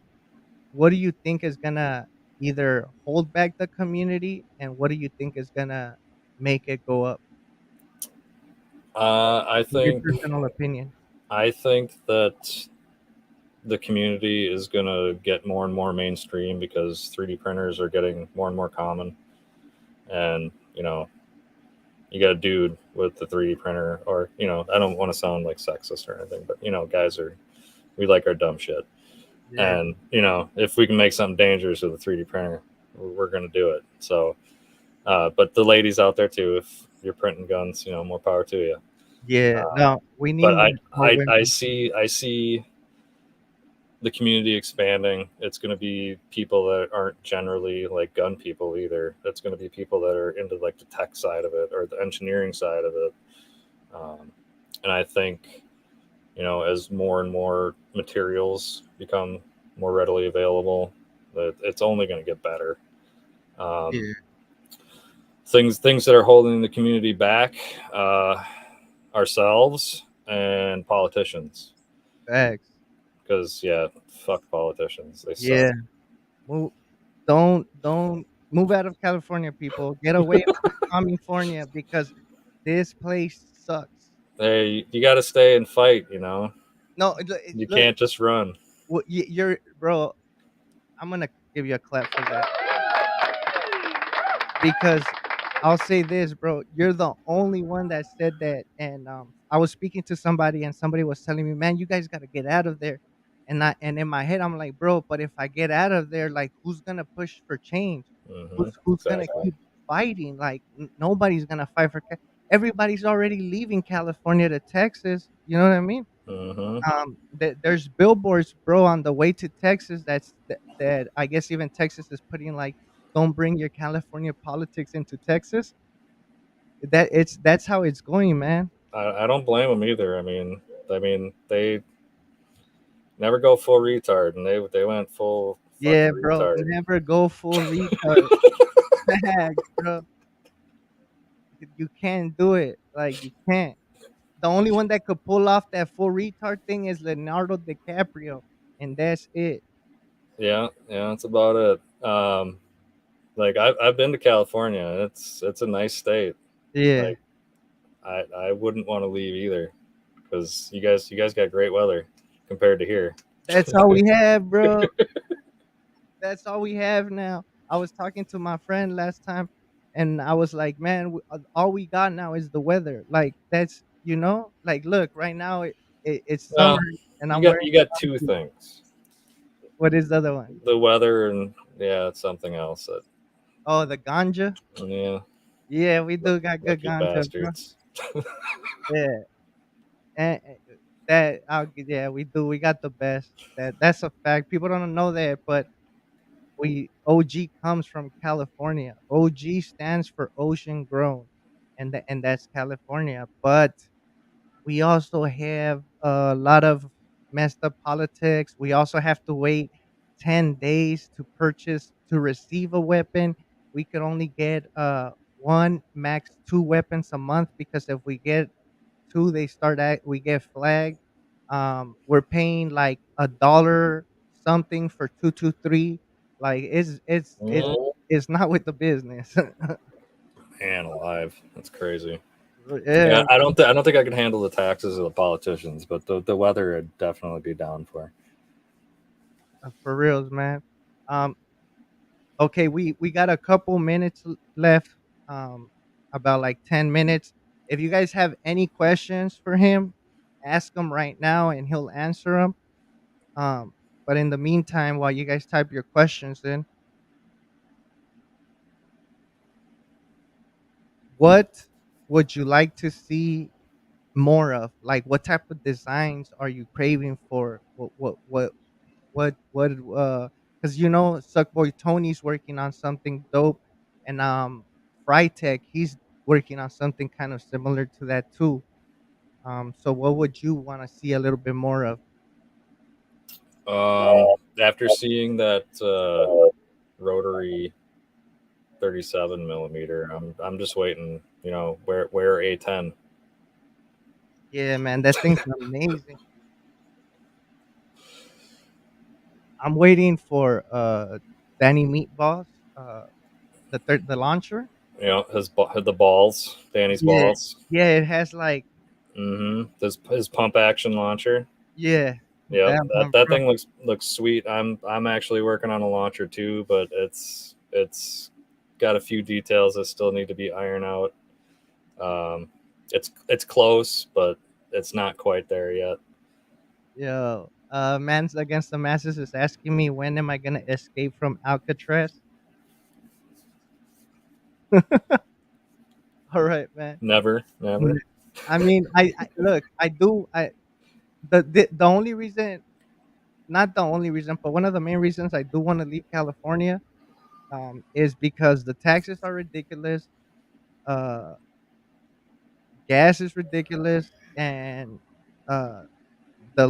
what do you think is gonna either hold back the community, and what do you think is gonna make it go up? I Your think personal opinion. that the community is going to get more and more mainstream because 3D printers are getting more and more common, and you got a dude with the 3D printer, or I don't want to sound like sexist or anything, but guys are we like our dumb shit, Yeah, and if we can make something dangerous with a 3D printer, we're going to do it. So, but the ladies out there too, if you're printing guns, more power to you. yeah. Uh, No, we need but more women. I see the community expanding. It's going to be people that aren't generally like gun people either. It's going to be people that are into like the tech side of it or the engineering side of it. Um, and I think, as more and more materials become more readily available, that it's only going to get better. Um, Yeah, things that are holding the community back, uh, ourselves and politicians. facts. Because yeah, fuck politicians, they suck. Yeah, move. Don't move out of California, people. Get away from California because this place sucks. Hey, you got to stay and fight. No, You look, can't just run. you're bro. I'm gonna give you a clap for that because I'll say this, bro. You're the only one that said that, and I was speaking to somebody, and somebody was telling me, "Man, you guys gotta get out of there." And in my head, I'm like, "Bro, but if I get out of there, like, who's gonna push for change? Who's gonna Exactly. keep fighting? Like, nobody's gonna fight for. Everybody's already leaving California to Texas. You know what I mean? hmm There's billboards, bro, on the way to Texas. That I guess even Texas is putting like, "Don't bring your California politics into Texas." That's how it's going, man. I don't blame them either. I mean, they never go full retard, and they went full Yeah, fucking bro. retard. Never go full retard. Facts, bro. You can't do it. Like, you can't. The only one that could pull off that full retard thing is Leonardo DiCaprio, and that's it. Yeah, yeah, that's about it. Like I've been to California. It's a nice state. Yeah, Like I wouldn't want to leave either, because you guys got great weather compared to here. that's all we have, bro. That's all we have now. I was talking to my friend last time, and I was like, "Man, all we got now is the weather." Like, that's like, look, right now it's summer, Well, and you I'm got wearing you got a two jumpsuit. things: What is the other one? the weather, and yeah, it's something else. That Oh, the ganja. Yeah, Yeah, we do got good lucky ganja, bro. bastards. Yeah, and yeah, we do. We got the best. That's a fact. People don't know that, but we OG comes from California. OG stands for ocean grown, and that's California. But we also have a lot of messed up politics. We also have to wait 10 days to receive a weapon. We could only get one, max two weapons a month, because if we get two, we get flagged. We're paying like $1 something for 223. Like, Mm, it's not with the business. Man alive, that's crazy. Yeah, Yeah, I don't think I can handle the taxes of the politicians, but the weather I'd definitely be down for. for reals, man. Um, okay, we got a couple minutes left. Um, about like 10 minutes. If you guys have any questions for him, ask him right now, and he'll answer them. Um, but in the meantime, while you guys type your questions in, what would you like to see more of? Like, what type of designs are you craving for? Because Suckboy Tony's working on something dope, and Frytech, he's working on something kind of similar to that too. So what would you want to see a little bit more of? After seeing that rotary 37 millimeter, I'm just waiting. Where A10. Yeah, man, that thing's amazing. I'm waiting for Danny Meatballs, the launcher. The balls, Danny's Yeah, balls. yeah, it has like, His pump action launcher. yeah, Yep, that that one, that bro. thing looks sweet. I'm actually working on a launcher too, but it's got a few details that still need to be ironed out. Um, it's close, but it's not quite there yet. Yo, Mans Against the Masses is asking me, when am I gonna escape from Alcatraz? All right, man. Never, Mm, never. I mean, I look, I do, I the only reason, not the only reason, but one of the main reasons I do want to leave California, is because the taxes are ridiculous. Uh, gas is ridiculous, and uh, the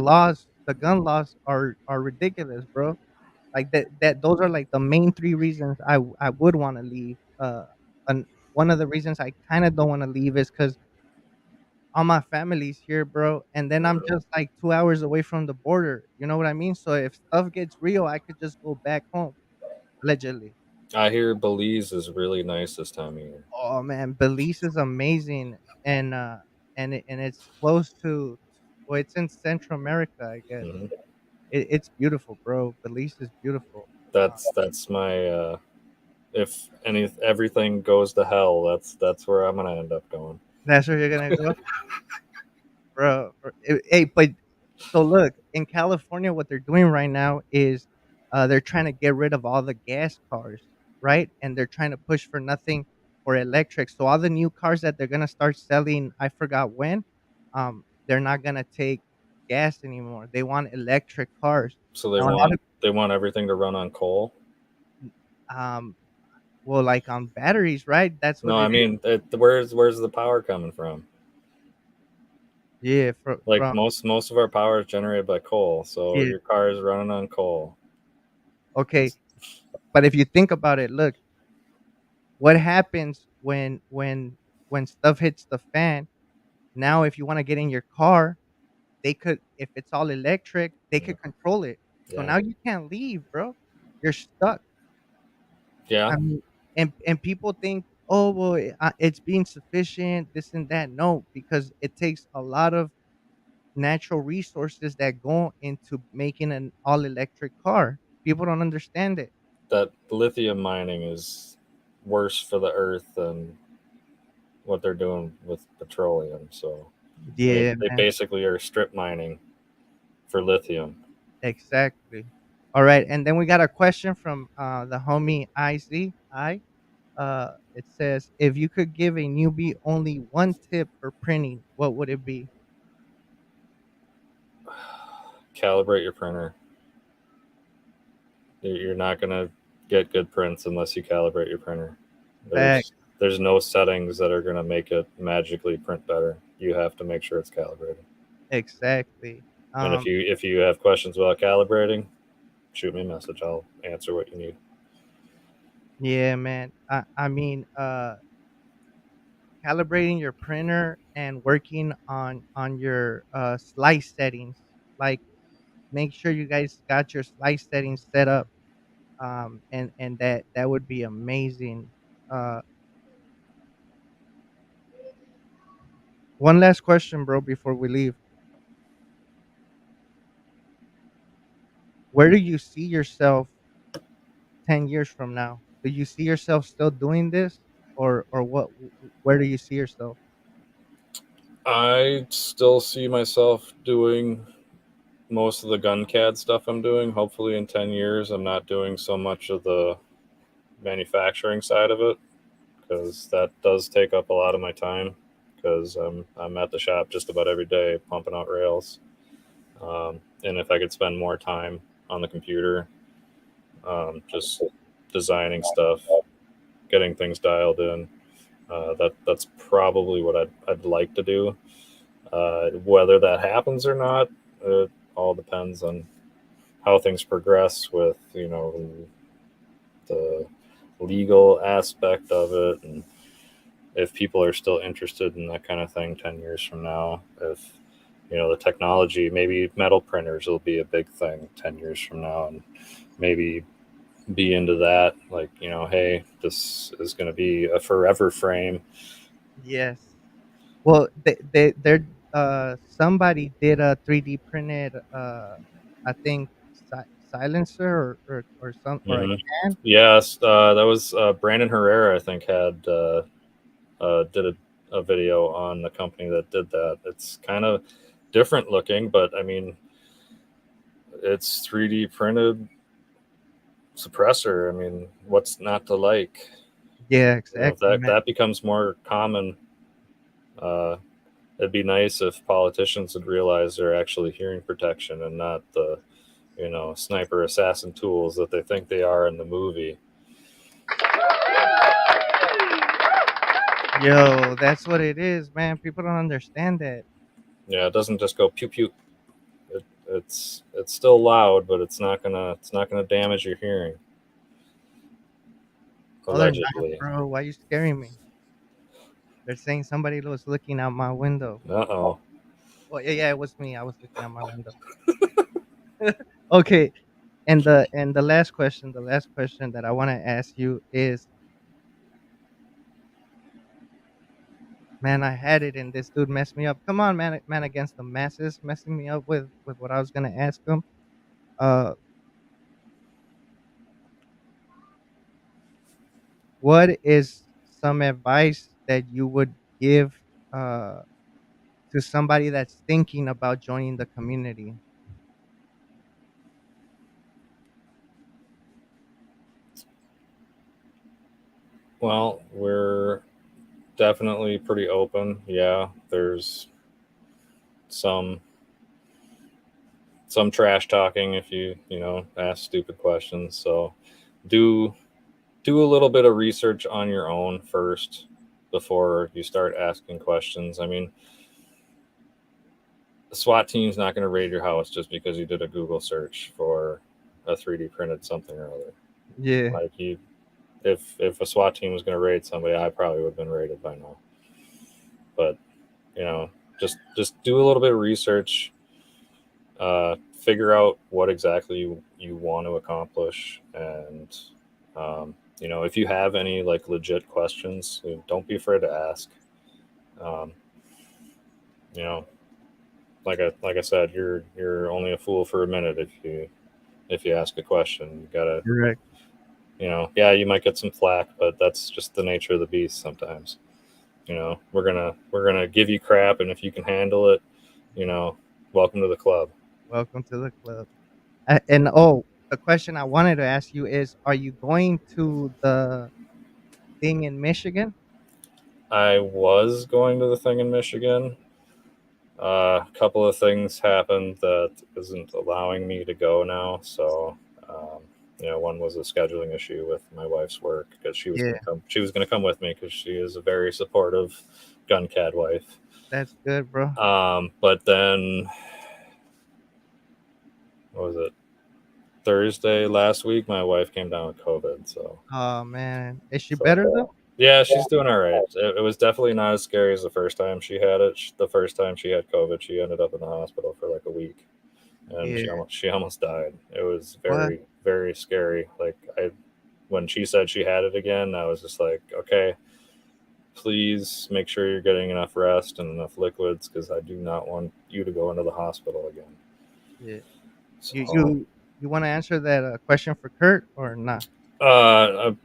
gun laws are ridiculous, bro. Like that those are like the main 3 reasons I would wanna leave. And one of the reasons I kinda don't wanna leave is because all my family's here, bro, and then I'm just, like, 2 hours away from the border, you know what I mean? So if stuff gets real, I could just go back home, allegedly. I hear Belize is really nice this time of year. Oh, man, Belize is amazing, and it's close to well, it's in Central America, I guess. Hmm. It's beautiful, bro. Belize is beautiful. That's my if any everything goes to hell, that's where I'm gonna end up going. That's where you're gonna go? Bro, hey, but so look, in California, what they're doing right now is, they're trying to get rid of all the gas cars, right? And they're trying to push for nothing for electric. So all the new cars that they're gonna start selling, I forgot when, they're not gonna take gas anymore. They want electric cars. So they Now a lot want they want everything to run on coal. of well, like on batteries, right? That's No, what I it is. mean, where's the power coming from? Yeah, Like from most of our power is generated by coal, so yeah. your car is running on coal. Okay, but if you think about it, look, what happens when stuff hits the fan? Now, if you wanna get in your car, they could if it's all electric, they Yeah, could control it. So yeah, now you can't leave, bro. You're stuck. yeah. I mean, and people think, "Oh, well, it's being sufficient, this and that." No, because it takes a lot of natural resources that go into making an all electric car. People don't understand it. That lithium mining is worse for the earth than what they're doing with petroleum. So Yeah, they man. basically are strip mining for lithium. Exactly. Alright, and then we got a question from, the homie IZ. It says, "If you could give a newbie only one tip for printing, what would it be?" Calibrate your printer. You're not gonna get good prints unless you calibrate your printer. Fact. There's no settings that are gonna make it magically print better. You have to make sure it's calibrated. Exactly. And Um, if you have questions about calibrating, shoot me a message. I'll answer what you need. yeah, man. I mean, calibrating your printer and working on your, slice settings, like, make sure you guys got your slice settings set up, and that would be amazing. Uh, one last question, bro, before we leave. Where do you see yourself 10 years from now? Do you see yourself still doing this, or what where do you see yourself? I still see myself doing most of the gun CAD stuff I'm doing. Hopefully, in 10 years, I'm not doing so much of the manufacturing side of it because that does take up a lot of my time because I'm at the shop just about every day pumping out rails. And if I could spend more time on the computer, just designing stuff, getting things dialed in, that's probably what I'd like to do. Whether that happens or not, it all depends on how things progress with the legal aspect of it, and if people are still interested in that kind of thing 10 years from now. If the technology, maybe metal printers will be a big thing 10 years from now, and maybe be into that, like, hey, this is going to be a forever frame. Yes. Well, they're somebody did a 3D printed, I think, silencer or some or a Hmm. can. Yes, that was Brandon Herrera, I think, had did a video on the company that did that. It's kind of different looking, but I mean, it's 3D printed suppressor. I mean, what's not to like? Yeah, If exactly, man. that becomes more common, uh, it'd be nice if politicians would realize they're actually hearing protection and not the sniper assassin tools that they think they are in the movie. Yo, that's what it is, man. People don't understand that. Yeah, it doesn't just go pew pew. It's still loud, but it's not gonna damage your hearing. Oh, they're not, Allegedly. bro. Why you scaring me? They're saying somebody was looking out my window. Uh oh. Oh, yeah, yeah, it was me. I was looking out my window. Okay, and the last question that I want to ask you is, man, I had it, and this dude messed me up. Come on, man against the masses, messing me up with what I was gonna ask him. Uh, what is some advice that you would give uh to somebody that's thinking about joining the community? Well, we're definitely pretty open. Yeah, there's some some trash talking if you ask stupid questions. So do do a little bit of research on your own first before you start asking questions. I mean, the SWAT team's not going to raid your house just because you did a Google search for a 3D printed something or other. Yeah, Like you, if a SWAT team was going to raid somebody, I probably would have been raided by now. But you know, just do a little bit of research, figure out what exactly you want to accomplish, and if you have any like legit questions, don't be afraid to ask. Um, you know, like I said, you're only a fool for a minute if you ask a question. You gotta, correct. yeah, you might get some flack, but that's just the nature of the beast sometimes. We're gonna give you crap, and if you can handle it, you know, welcome to the club. Welcome to the club. And oh, the question I wanted to ask you is, are you going to the thing in Michigan? I was going to the thing in Michigan. A couple of things happened that isn't allowing me to go now. So, one was a scheduling issue with my wife's work because she was Yeah, going to come. She was going to come with me because she is a very supportive gun cad wife. that's good, bro. But then, what was it? Thursday last week, my wife came down with COVID. So, Oh man, is she so better though? yeah, she's doing all right. It was definitely not as scary as the first time she had it. The first time she had COVID, she ended up in the hospital for like a week, and Yeah. she almost died. It was What? very very scary. Like when she said she had it again, I was just like, okay, please make sure you're getting enough rest and enough liquids because I do not want you to go into the hospital again. Yeah. You So you you want to answer that question for Kurt or not?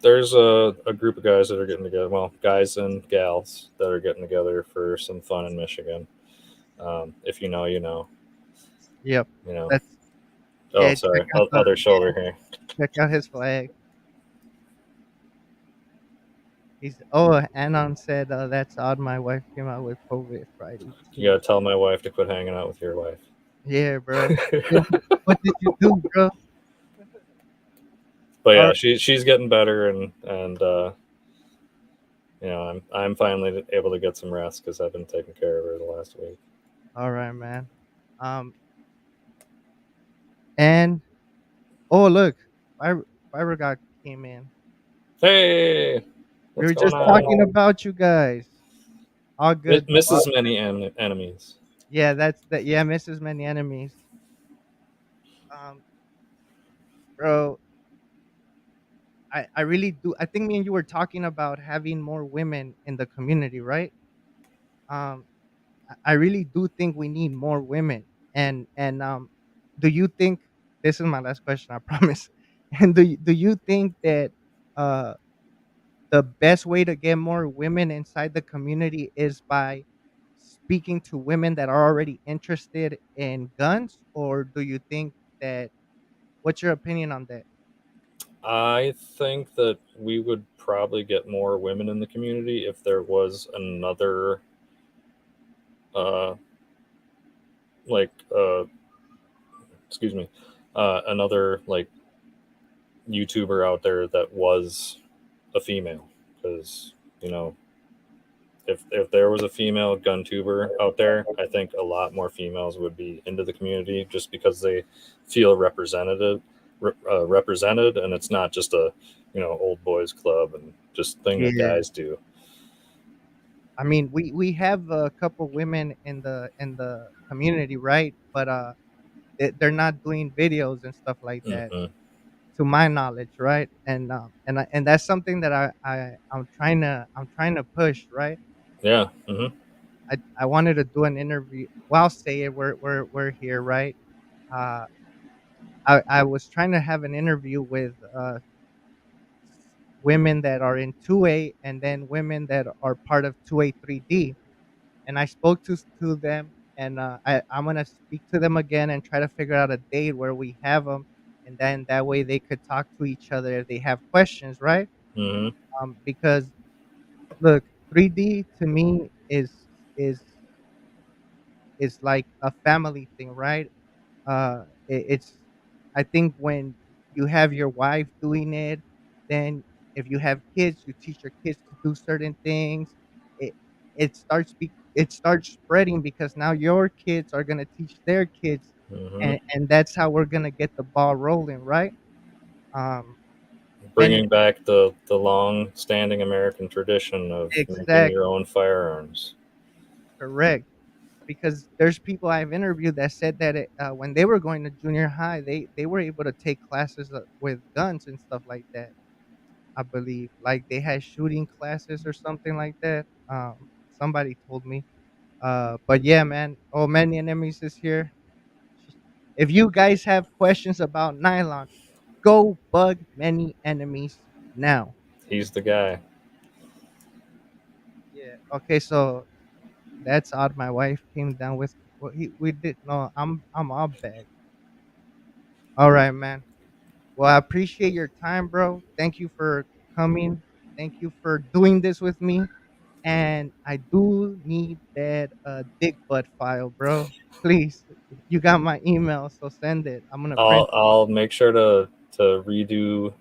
there's a group of guys that are getting together. Well, guys and gals that are getting together for some fun in Michigan. If you know, you know, Yep. you know. Let's Oh, yeah check sorry, out the other shoulder here. check out his flag. He's Anon said that's odd. My wife came out with COVID Friday You too. gotta tell my wife to quit hanging out with your wife. Yeah, bro. What did you do, bro? But All yeah, right, she's getting better, and I'm finally able to get some rest because I've been taking care of her the last week. all right, man. Um, and oh look, Fiber Fiber God came in. Hey, We what's were going just talking on? about you guys. All good, bro. Mrs. Many Enemies. Yeah, that's that. Yeah, misses many enemies. Um, bro, I really do. I think me and you were talking about having more women in the community, right? Um, I really do think we need more women. And do you think this is my last question? I promise. And do you think that uh the best way to get more women inside the community is by speaking to women that are already interested in guns, or do you think that what's your opinion on that? I think that we would probably get more women in the community if there was another, uh, like, excuse me, another like YouTuber out there that was a female, because you know if there was a female gun tuber out there, I think a lot more females would be into the community just because they feel represented, and it's not just a old boys club and just thing that Yeah. guys do. I mean, we have a couple women in the community, right? But they're not doing videos and stuff like that, Hmm. to my knowledge, right? And that's something that I'm trying to push, right? Yeah. Hmm. I wanted to do an interview. Well, I'll say it. We're here, right? Uh, I was trying to have an interview with women that are in 2A and then women that are part of 2A 3D. And I spoke to them, and I'm gonna speak to them again and try to figure out a date where we have them, and then that way they could talk to each other if they have questions, right? Hmm. Because look, 3D to me is is like a family thing, right? It's I think when you have your wife doing it, then if you have kids, you teach your kids to do certain things. It it starts spreading because now your kids are gonna teach their kids, Hmm. and that's how we're gonna get the ball rolling, right? Um, many Bringing back the long standing American tradition of making exact your own firearms. correct. Because there's people I've interviewed that said that when they were going to junior high, they were able to take classes with guns and stuff like that. I believe like they had shooting classes or something like that. Somebody told me. But yeah, man. Oh, many enemies is here. If you guys have questions about nylon, go bug many enemies now. He's the guy. Yeah. Okay. So that's odd. My wife came down with. Well, we did no. I'm all bag. All right, man. Well, I appreciate your time, bro. Thank you for coming. Thank you for doing this with me. And I do need that dick butt file, bro. Please. You got my email, so send it. I'm gonna print it. I'll make sure to redo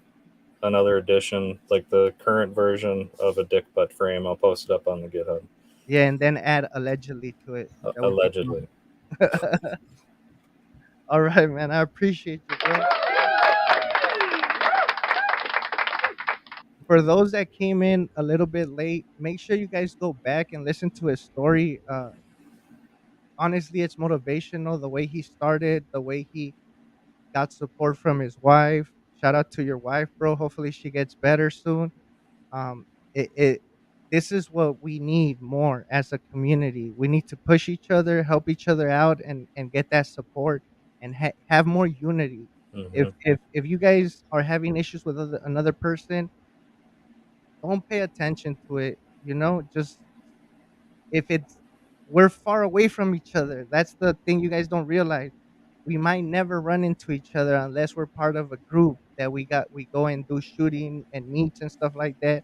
another edition, like the current version of a dick butt frame. I'll post it up on the GitHub. Yeah, and then add allegedly to it. That would be Allegedly. fun. All right, man. I appreciate you, bro. For those that came in a little bit late, make sure you guys go back and listen to his story. Honestly, it's motivational. The way he started, the way he got support from his wife. Shout out to your wife, bro. Hopefully, she gets better soon. Um, it this is what we need more as a community. We need to push each other, help each other out, and get that support and have more unity. Hmm. If you guys are having issues with another person, don't pay attention to it. You know, just if it's we're far away from each other. That's the thing you guys don't realize. We might never run into each other unless we're part of a group that we go and do shooting and meets and stuff like that.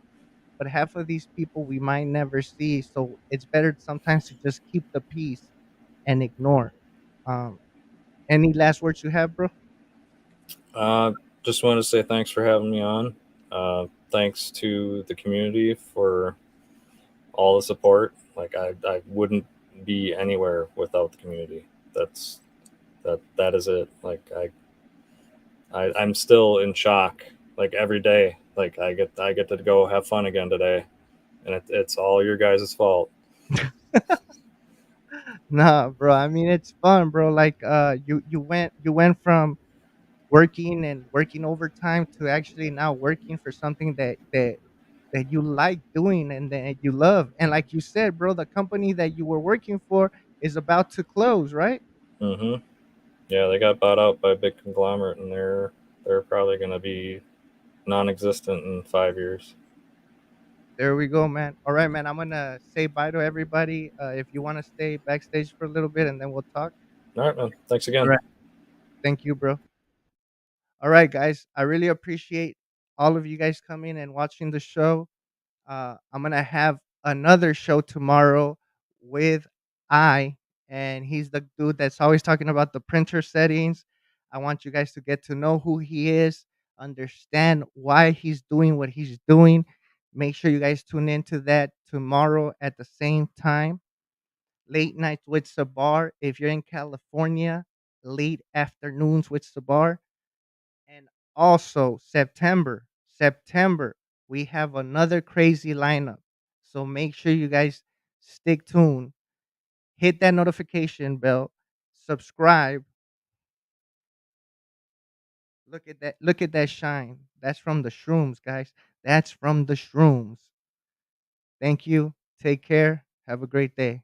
But half of these people we might never see, so it's better sometimes to just keep the peace and ignore. Um, any last words you have, bro? Uh, just want to say thanks for having me on. Thanks to the community for all the support. Like I wouldn't be anywhere without the community. That is it. Like I'm still in shock. Like every day, like I get to go have fun again today, and it's all your guys' fault. Nah, bro. I mean, it's fun, bro. Like, you went from working overtime to actually now working for something that you like doing and that you love. And like you said, bro, the company that you were working for is about to close, right? Hmm. Yeah, they got bought out by a big conglomerate, and they're probably going to be non-existent in 5 years. There we go, man. All right, man. I'm gonna say bye to everybody. If you want to stay backstage for a little bit, and then we'll talk. All right, man. Thanks All again. right. Thank you, bro. All right, guys. I really appreciate all of you guys coming and watching the show. I'm gonna have another show tomorrow with I, and he's the dude that's always talking about the printer settings. I want you guys to get to know who he is, understand why he's doing what he's doing. Make sure you guys tune into that tomorrow at the same time. Late nights with Sabar. If you're in California, late afternoons with Sabar. And also September, we have another crazy lineup. So make sure you guys stick tuned. Hit that notification bell, subscribe. Look at that shine. That's from the shrooms, guys. That's from the shrooms. Thank you. Take care. Have a great day.